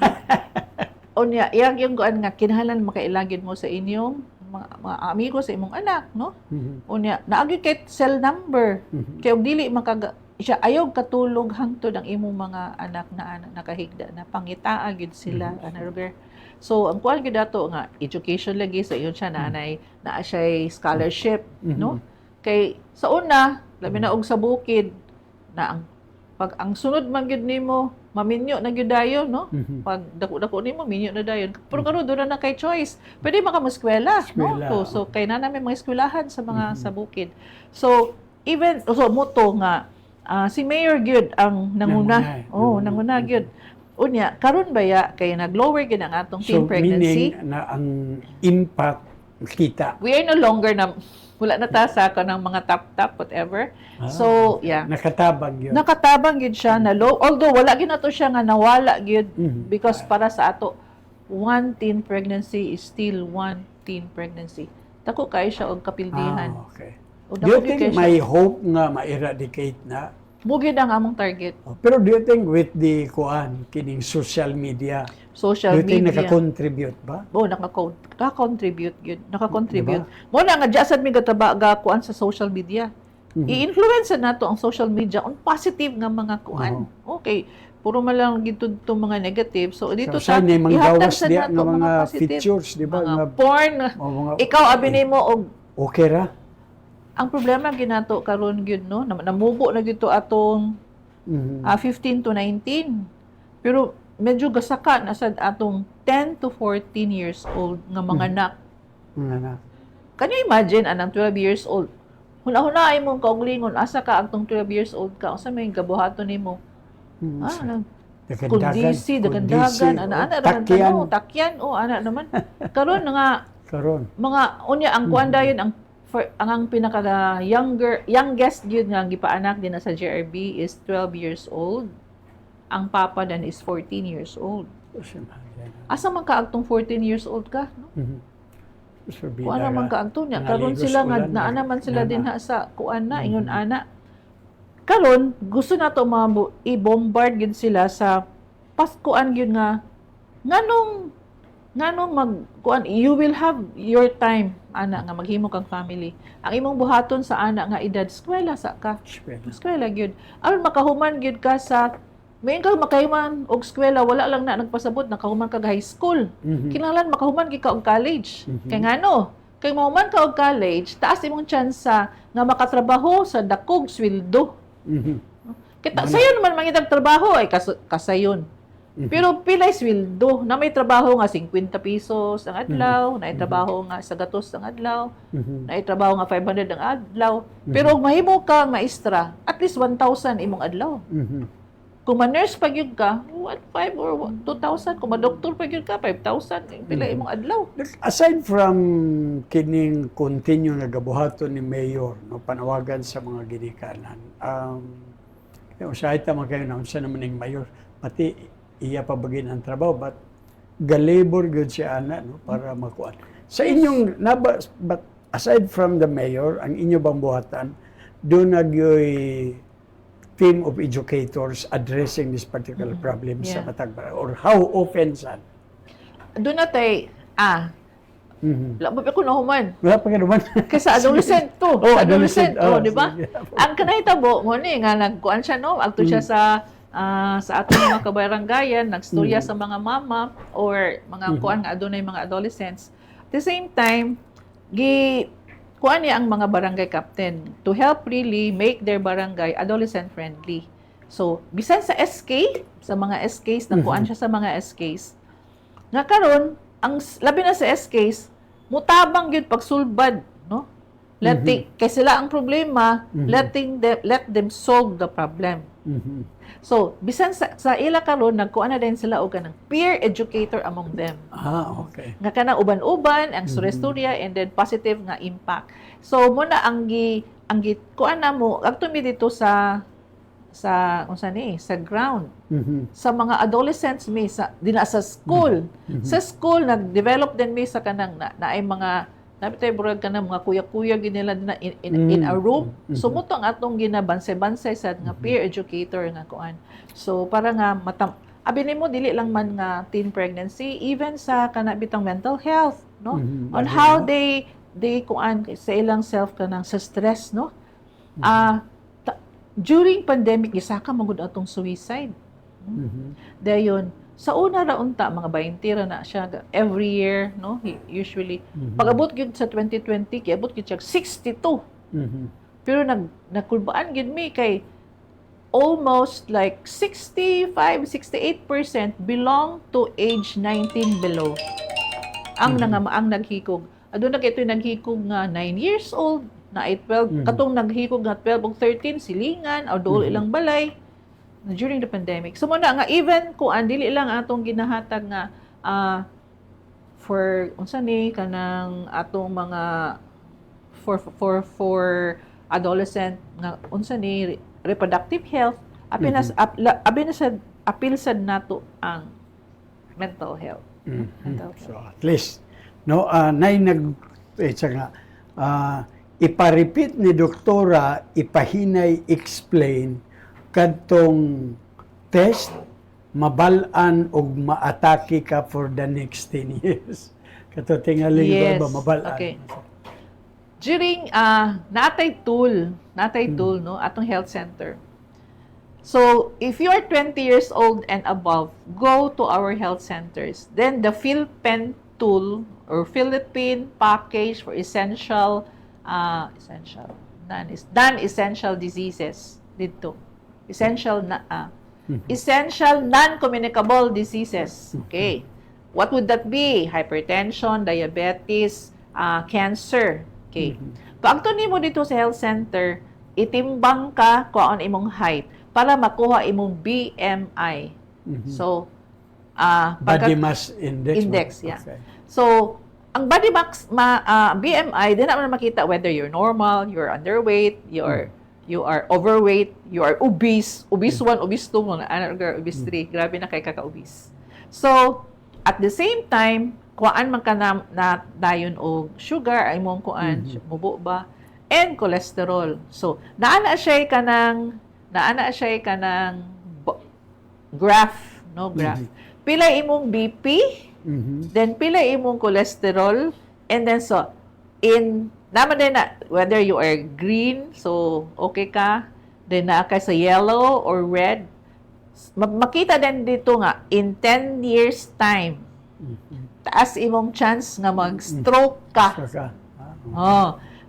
S1: Onya, yung kuan nga kinahanglan makailagid mo sa inyong mga amigo sa imong anak, no? Unya, naagi kay cell number. Kay og dili siya ayaw katulog hangtod ang imong mga anak na nakahigda na pangitaa gid sila another. So ang kuan gid dato nga education lagi sa iyon siya nanay na siya scholarship, no? Kay sa una labi na og sa bukid na ang sunod man gid nimo maminyo na gyud dayon, no? Pag dako-dako nimo minyo na dayon. Pero karon do na kay choice. Pwede maka-eskwela, no? So kay na namin mga eskwelahan sa mga sa bukid. So even moto nga si Mayor gyud ang nanguna. Nanguna gyud. Unya, karon baya kay nag-lower gyud ang atong teen pregnancy.
S2: Meaning na ang impact kita.
S1: We are no longer wala na ta sa kanang mga top whatever. So, yeah.
S2: Nakatabang yun.
S1: Nakatabang gyud siya na low. Although wala gyud nato siya nga nawala gyud because para sa ato one teen pregnancy is still one teen pregnancy. Dako kay siya og kapildihan.
S2: Okay.
S1: O,
S2: Do you
S1: dako gyud
S2: think
S1: kay siya.
S2: may hope nga ma-eradicate na?
S1: Mugid ang among target.
S2: Pero do you think with the kining social media,
S1: Social
S2: do you think
S1: media.
S2: nakakontribute ba?
S1: Naka-contribute yun. Naka-contribute. Mo na nga jasad mi ga kuan sa social media. I-influence nato ang social media on positive nga mga kuan. Okay. Puro man lang gito mga negative. So dito
S2: sa may manggawas diya nga mga features, di ba?
S1: Mga porn. Ikaw abi nimo og
S2: okay ra.
S1: ang problema ginato karon gyud no namubo na gito atong 15 to 19. Pero medyo gasaka na sad atong 10 to 14 years old nga mga anak. Can you imagine anang 12 years old? Huna-huna ay mong kauglingon asa ka agtong 12 years old ka unsa may gabuhaton nimo? Kundisi, dagandagan, ana takyan, ana naman. Karon nga mga unya ang kuan dayon ang pinaka youngest gyud nga gipaanak din sa JRB is 12 years old. Ang papa dan is 14 years old. Asa man ka agtong 14 years old ka, no? Kuan man ka agtong nya karon sila nga naana man sila din sa kuan na ingon ana. Karon gusto nato i-bombard gyud sila sa paskuan gyud nga nganong magkuan you will have your time ana nga maghimo kang family. Ang imong buhaton sa ana nga edad eskwela sa ka. Eskwela gyud. Aron makahuman gyud ka sa may ka makahuman og eskwela wala lang na nagpasabot nakahuman ka high school. Kinahanglan makahuman gyud ka og college. Kay ngano? Kay mahuman ka og college, taas imong tsansa nga makatrabaho sa dakog sweldo. Kita sayon man mangitag trabaho ay kasayon. Pero pilay sweldo na may trabaho nga 50 pesos ang adlaw, na trabaho nga sa gatos ang adlaw, na trabaho nga 500 ang adlaw. Pero mahimo ka maestra, at least 1,000 imong adlaw. Kung ma-nurse pa gyud ka, 1,500 or 2,000. Kung ma-doktor pa gyud ka, 5,000. Pila imong adlaw.
S2: Aside from kining continue nga gabuhaton ni Mayor, no, panawagan sa mga ginikanan, usahay tama kayo na unsa naman ng Mayor, pati iya pa bagin ang trabaho, but galibor good siya ana, no, para makuan. Sa inyong, but aside from the Mayor, ang inyo bang buhatan, doon nagyoy team of educators addressing this particular problem sa
S1: Yeah.
S2: Matag Barangay? Or how often, saan?
S1: Doon natay, wala pa ko nahuman.
S2: Wala pa ka naman.
S1: Kasi adolescent to.
S2: Oh,
S1: Sa
S2: adolescent.
S1: di ba?
S2: Sige.
S1: Ang kanahitabo mo ni nga nagkuan siya no, agto siya sa atong mga kabarangayan, nagstorya sa mga mama or mga kuan nga adunay mga adolescents. At the same time, kuan niya ang mga barangay captain to help really make their barangay adolescent friendly. So, bisan sa SK, sa mga SKs, nakuan siya sa mga SKs. Nga karon, ang labi na sa SKs, mutabang gyud pagsulbad, no? Kay sila ang problema, let them solve the problem. So, bisan sa ila karon nagkuan na din sila og kanang peer educator among them.
S2: Okay.
S1: Nga kanang uban-uban ang storya and then positive nga impact. So muna ang kuan na mo agto mi dito sa unsa ni sa ground. Sa mga adolescents mi sa dina sa school. Sa school nag-develop din mi sa kanang naay mga nabitay burag kanang mga kuya-kuya ginila na in a room. So muto ang atong ginabansay-bansay sa nga peer educator nga kuan. So para nga abi nimo dili lang man nga teen pregnancy, even sa kana bitang mental health, no? On how they kuan sa ilang self kanang sa stress, no? During pandemic isaka magud atong suicide. Dayon sa una ra unta mga 20 ra na siya every year, no? Usually pag-abot gyud sa 2020 kiabot gyud siya 62. Pero nagkulbaan gyud mi kay almost like 65-68% belong to age 19 below. Ang naghikog. Aduna kay ito'y naghikog nga 9 years old, na 12, katong naghikog nga 12 o 13, silingan, o dool ilang balay, during the pandemic. So muna nga, even kung dili lang atong ginahatag nga, for, unsa ni, kanang atong mga, for adolescent, nga, unsa ni, reproductive health, apil sad nato ang mental health. Mental health.
S2: So at least, no, ipa-repeat ni doktora, ipahinay explain kadtong test mabalaan og maatake ka for the next 10 years. Kato tingaling ba mabalaan.
S1: Okay. During natay tool no atong health center. So, if you are 20 years old and above, go to our health centers. Then the PhilPen tool or Philippine package for non-essential diseases dito. Essential non-communicable diseases. Okay. What would that be? Hypertension, diabetes, cancer. Okay. Pag nimo dito sa health center, itimbang ka kung ano imong height para makuha imong BMI. So,
S2: body mass index.
S1: Yeah.
S2: Okay.
S1: So, ang body mass BMI, din naman makita whether you're normal, you're underweight, you are overweight, you are obese, obese 1, obese 2, obese 3, grabe na kay kaka-obese. So, at the same time, kuan man ka na dayon og sugar, ay mong kuan, mubo ba, and cholesterol. So, naana siya kanang graph, no, graph. Pila imong BP, then pila imong cholesterol, and then so, naman din na, whether you are green, so okay ka, then naa ka sa yellow or red, makita din dito nga, in 10 years time, taas imong chance nga mag-stroke ka.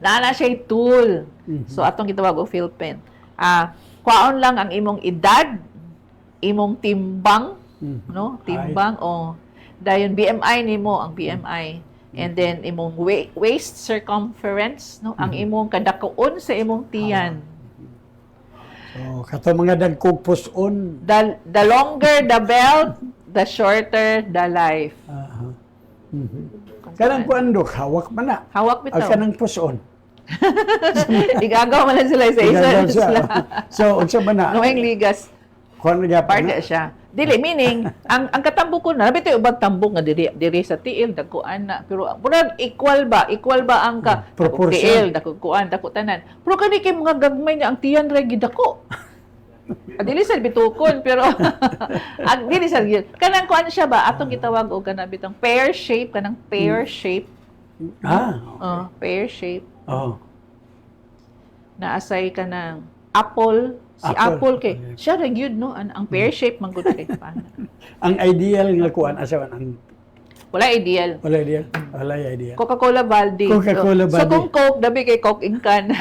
S1: Naana siya tool. So, atong gitawag o PhilPen. Kwaon lang ang imong edad, imong timbang, no? Timbang, dayon BMI nimo ang BMI. And then imong waist circumference, no? Ang imong kadakuon sa imong tiyan.
S2: So, kato mga dagkog puson.
S1: The longer the belt, the shorter the life.
S2: Kanang kuan dok, hawak man na.
S1: Hawak
S2: Ang
S1: bitaw.
S2: kanang puson.
S1: Igagaw man lang sila sa isa.
S2: Igagaw siya. So, unsa man na?
S1: Noeng ligas,
S2: Kuan na gyapon
S1: parte
S2: na?
S1: siya. Dili, meaning, ang katambo ko na, nabito ubang tambong nga diri sa tiil, dakuan na. Pero, murag, equal ba? Equal ba ang
S2: Proportion.
S1: tiil, dakuan, dakutanan. Pero kani kay mga gagmay niya, ang tiyan regi dako. Dili sa bitukon, pero, dili sa, kanang kuan siya ba? Atong gitawag o kanang bitong pear shape, kanang pear shape. Pear shape.
S2: Oh.
S1: Naasay ka ng apple. Si apple kay siya ra gyud no ang pear shape man gud kay paano.
S2: Ang ideal nga kuan asa ang
S1: Wala ideal.
S2: wala ideal. Wala ideal.
S1: Coca-Cola Valdi.
S2: Coca-Cola
S1: So
S2: Valdi.
S1: kung Coke dabi kay Coke in can.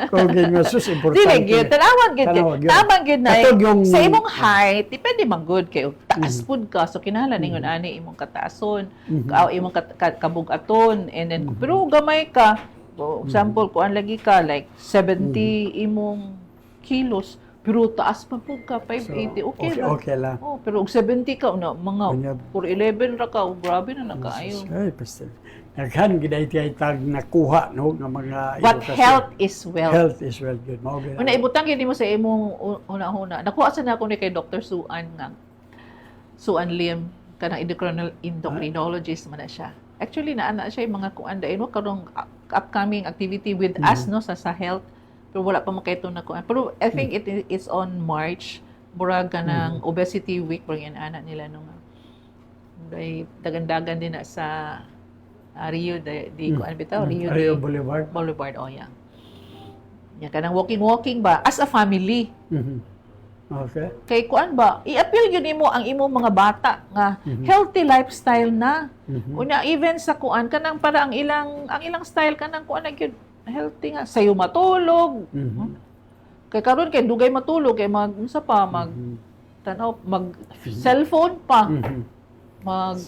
S2: Kogin nga sus importante.
S1: Dili gyud tanawan gyud kay.
S2: Tanawag gyud.
S1: Tamang gyud na
S2: Katog yung-
S1: sa imong height depende man gud kay taas pud ka so kinahanglan ningon ani imong kataason, imong kabugaton and then pero gamay ka. For example, kuan lagi ka like 70 imong kilos pero taas pa po ka 580 okay ra.
S2: Okay lang.
S1: Oh, pero og 70 ka una mga
S2: Unyab.
S1: 411 ra ka oh, grabe na nakaayo.
S2: Ay, basta. Naghan giday tag nakuha no nga mga
S1: But
S2: edukasyon.
S1: health is wealth.
S2: Health is well good. Mao gyud.
S1: Una ibutang gyud mo sa imong una-una. Nakuha sa nako ni kay Dr. Suan nga. Suan Lim kanang endocrinologist man na siya. Actually naa siya yung mga kuan dai no karong upcoming activity with us no sa health. Pero wala pa makayto na kuan. Pero I think it is on March murag kanang obesity week pero yan ana nila nung dagan-dagan din na sa Rio di kuan bitaw Rio
S2: Rio
S1: de
S2: Boulevard.
S1: oh yeah. Yan kanang walking ba as a family.
S2: Okay.
S1: Kay kuan ba i-appeal gyud nimo ang imong mga bata nga healthy lifestyle na. Una even sa kuan kanang para ang ilang style kanang kuan na gyud healthy nga sayo matulog. Kay karon kay dugay matulog kay mag unsa pa mag tanaw mag cellphone pa. Mag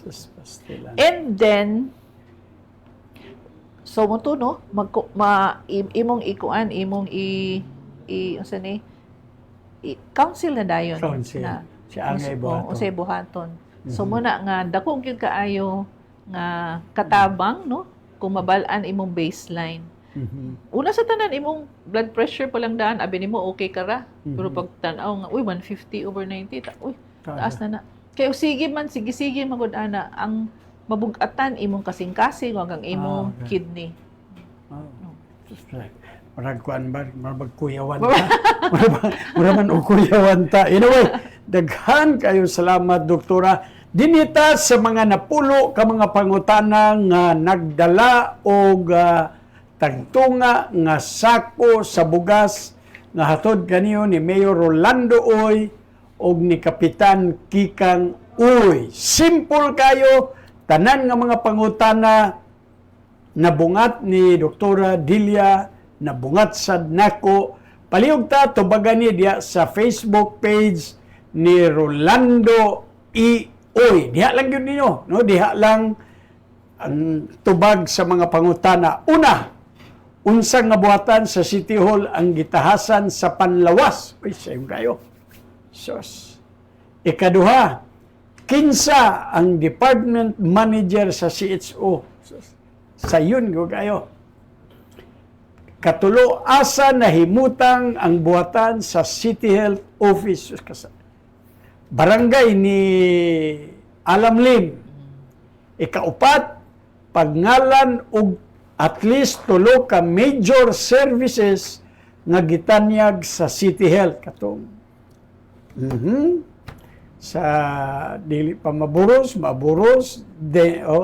S1: and then so mo to no imong ikuan imong unsa ni council na dayon
S2: Council.
S1: na
S2: Siya angay buhaton.
S1: usay buhaton. So muna nga dako gyud kaayo nga katabang no kung mabal-an imong baseline. Una sa tanan imong blood pressure pa lang daan abi nimo okay ka ra. Pero pag tan-aw nga uy 150/90 uy taas na. Kay sige man sige magud ana ang mabugatan imong kasing-kasing hanggang imong kidney.
S2: Marag kuan ba? Marag kuyawan ta. Mura man og kuyawan ta. Anyway, daghan kayo salamat doktora. Dinita sa mga napulo ka mga pangutana nga nagdala og tagtunga nga sako sa bugas nga hatod kaniyo ni Mayor Rolando Uy og ni Kapitan Kikang Uy. Simple kayo tanan nga mga pangutana nabungat ni Doktora Dilia nabungat sad nako. Palihog ta tubagan ni diya sa Facebook page ni Rolando E. Uy. Diha lang yun ninyo. No? Diha lang ang tubag sa mga pangutana. Una, unsang nga buhatan sa City Hall ang gitahasan sa panlawas. Uy, same kayo. Sos. Ikaduha, kinsa ang department manager sa CHO. Sos. Sayon ko kayo. Katulo, asa nahimutang ang buhatan sa City Health Office. Barangay ni Alamlim. Ikaupat, pagngalan og at least tulo ka major services nga gitanyag sa City Health katong sa dili pa maburos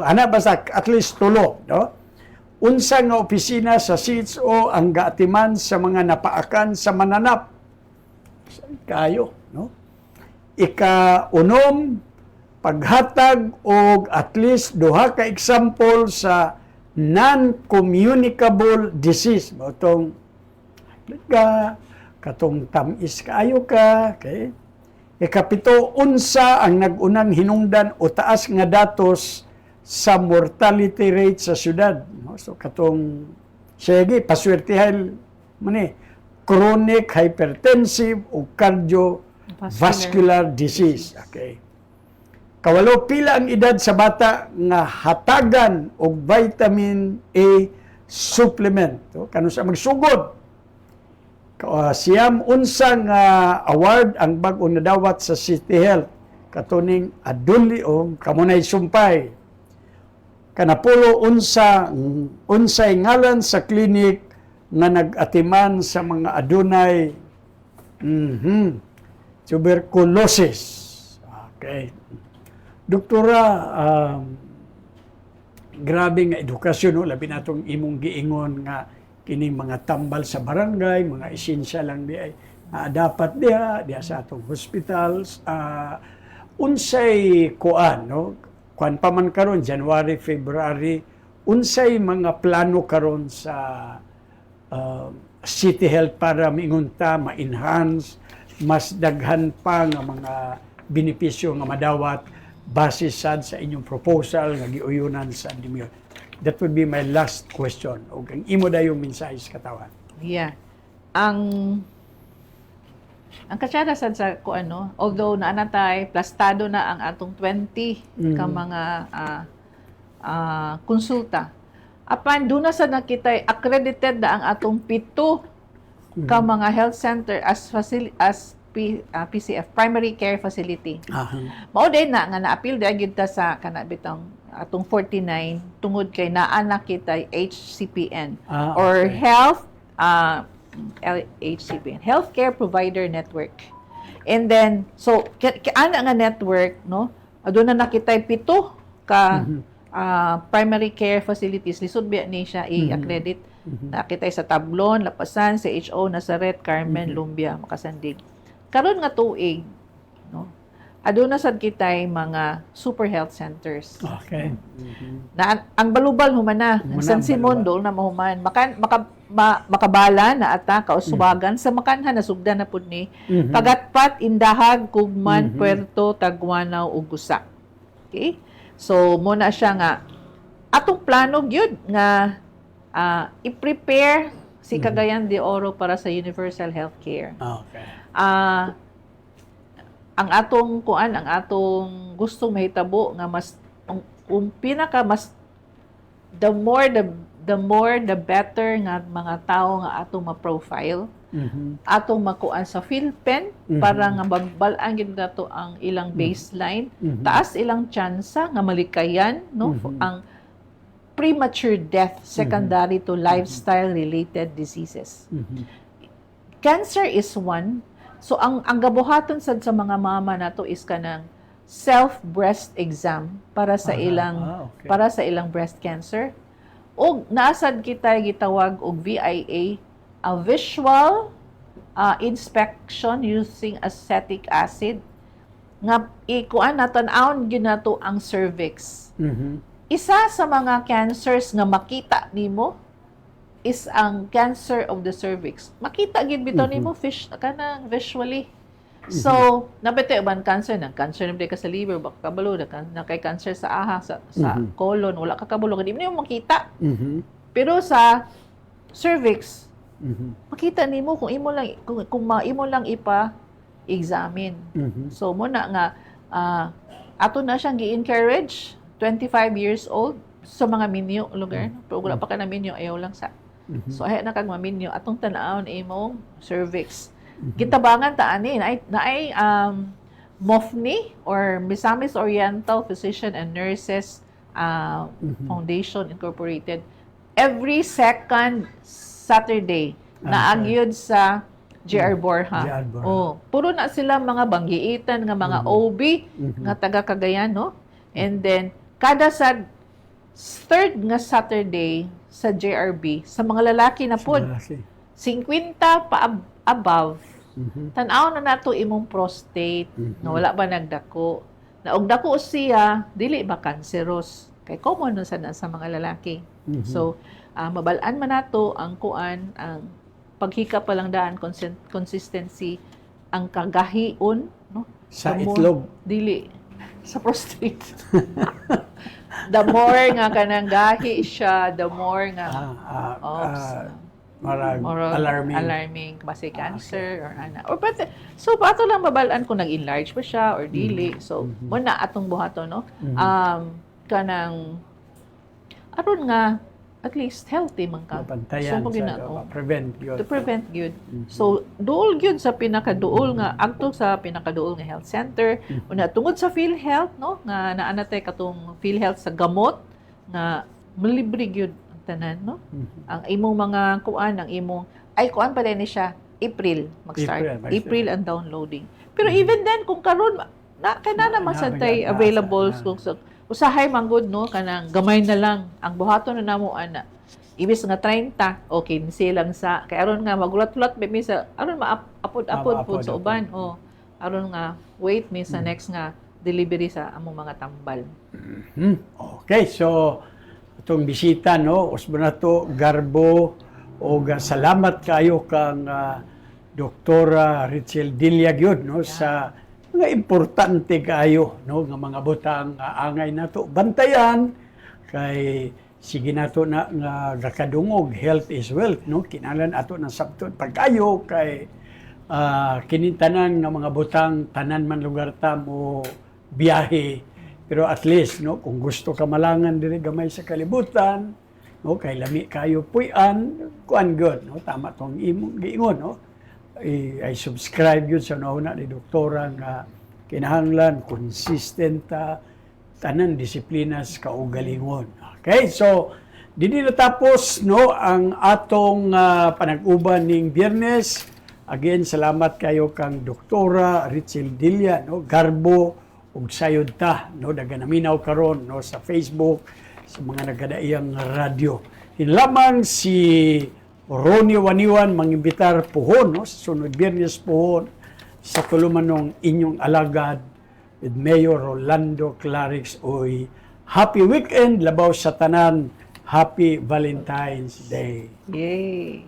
S2: ana basta at least tulo no. Unsa nga opisina sa CHO ang gaatiman sa mga napaakan sa mananap kayo no. Ika-unom, paghatag og at least duha ka example sa non-communicable disease. Itong katong tamis kaayo ka. Okay? Ikapito, unsa ang nag-unang hinungdan o taas nga datos sa mortality rate sa syudad. So katong sige, paswertihan man chronic hypertensive o cardiovascular disease. Okay. Kawalo, pila ang edad sa bata nga hatagan og vitamin A supplement. So, kano sa magsugod. Siyam unsang award ang bag-o nadawat sa City Health katuning adulliom kamunay sumpay. Kanapulo unsay ngalan sa klinik nga nag-atiman sa mga adunay tuberculosis. Okay. Doktora, grabe nga edukasyon, no? Labi natong imong giingon nga kining mga tambal sa barangay, mga esensya lang di ay dapat diha sa atong hospitals. Unsay kuan, no? Kuan pa man karon January, February, unsay mga plano karon sa City Health para miingunta, ma-enhance, mas daghan pa nga mga benepisyo nga madawat base sad sa inyong proposal nga giuyunan sa DMIR. That would be my last question. O ang imo dayong mensahe sa katawan.
S1: Yeah. Ang katsada sad sa ko ano, although naanatay plastado na ang atong 20 ka mga konsulta. Apan doon na sa nakita accredited na ang atong 7 ka mga health center as PCF, primary care facility. Mao din na nga na-appeal gyud ta sa kanabitang atong 49 tungod kay naa na kita HCPN or health HCPN, Healthcare Provider Network. And then so ana nga network, no, aduna na nakita 7 ka primary care facilities lisod biya ni siya i-accredit. Nakita sa Tablon, Lapasan, CHO, Nazaret, Carmen, Lumbia, Makasandig. Karon nga tuig, no, aduna sad kitay mga super health centers.
S2: Okay.
S1: Na ang balubal human na, ang San Simon dol na mahuman. Makabala na ata kausubagan sa makanha nasugdan na pud ni Pagatpat, Indahag, Kugman, Puerto, Tagwanao ug Gusa. Okay? So mo na siya nga atong plano gyud nga i-prepare si Cagayan de Oro para sa universal healthcare.
S2: Okay.
S1: Ang atong gustong mahitabo nga mas pinaka mas the more the better nga mga tao nga atong ma-profile, atong makuan sa PhilPen para nga babalaan gyud nato ang ilang baseline, taas ilang tsansa nga malikayan, no, ang premature death secondary to lifestyle related diseases. Cancer is one. So ang gabuhaton sad sa mga mama nato is kanang self breast exam para sa ilang breast cancer. Og naasad kita gitawag og VIA, a visual inspection using acetic acid nga ikuan natan-awon gyud nato ang cervix. Isa sa mga cancers nga makita nimo is ang cancer of the cervix. Makita gid bitaw nimo kanang visually. So, nabete ban cancer na cancer nimo ka sa liver, baka kabalo na kay cancer sa aha sa colon, wala ka kabalo di mo makita. Pero sa cervix, makita nimo kung imo lang ipa-examine. So mo na nga ato na siyang gi-encourage 25 years old sa mga minyo lugar. Pero wala pa ka na minyo, ayaw lang sa. So ay na kag maminyo atong tan-awon imong cervix. Gitabangan ta ani na ay MOFNI or Misamis Oriental Physician and Nurses Foundation Incorporated. Every second Saturday naagyod sa JR Borja. Oh, puro na sila mga banggiitan nga mga OB nga taga Cagayan, no? And then kada sa third nga Saturday sa JRB, sa mga lalaki na po, 50 pa above, tanaw na nato imong prostate, na wala ba nagdako. Na og dako siya, dili ba cancerous? Kay common sa mga lalaki. So, mabalaan man nato ang kuan, ang paghika pa lang daan, consistency, ang kagahion, no?
S2: Sa itlog.
S1: Dili. Sa prostate. The more nga kanang gahi siya, the more nga
S2: Marag alarming.
S1: Basi cancer or ana. Or but so pato lang mabalaan kung nag-enlarge ba siya or dili. So mo na atong buhaton no. Kanang aron nga at least healthy man ka.
S2: Mapantayan
S1: So,
S2: sa prevent yun.
S1: to prevent gyud. So duol gyud sa pinakaduol nga adto sa pinakaduol nga health center. Una tungod sa PhilHealth no nga naa na tay katong PhilHealth sa gamot nga malibre gyud ang tanan no. Ang imong mga kuan, ang imong ay kuan pa din siya April mag-start. April ang downloading. Pero even then kung karon na kailangan naman sa tay available kung sa usahay man gud no kanang gamay na lang ang buhaton na namo ana. Ibis nga 30, okay silang sa kay aron nga magulat-ulat mi sa aron maapod-apod po sa uban o aron nga wait mi sa next nga delivery sa among mga tambal.
S2: Okay, so itong bisita no, usbo na to Garbo o salamat kayo kang Doktora Richel Dilia gyud no sa mga importante kayo no nga mga butang angay nato bantayan kay sige nato na nga gakadungog health is wealth no kinahanglan ato ng sabton pagkayo kay kinintanan nga mga butang tanan man lugar ta mo biyahe pero at least no kung gusto ka malangan diri gamay sa kalibutan no kay lami kayo puy-an kuan good no tama tong imong giingon no I subscribe yun sa nauna ni doktora nga kinahanglan consistent tanan disiplinas kaugalingon. Okay, so dili natapos no ang atong panag-uban ning Biyernes. Again, salamat kayo kang Doktora Richel Dilia no Garbo ug sayod ta no daganaminaw karon no sa Facebook sa mga nagkadaiyang radyo. Hinlamang si Ronnie Waniwan mangimbitar puhon no sa sunod Biyernes puhon sa tulumanong inyong alagad with Mayor Rolando Clarix oy happy weekend labaw sa tanan, happy Valentine's Day.
S1: Yay.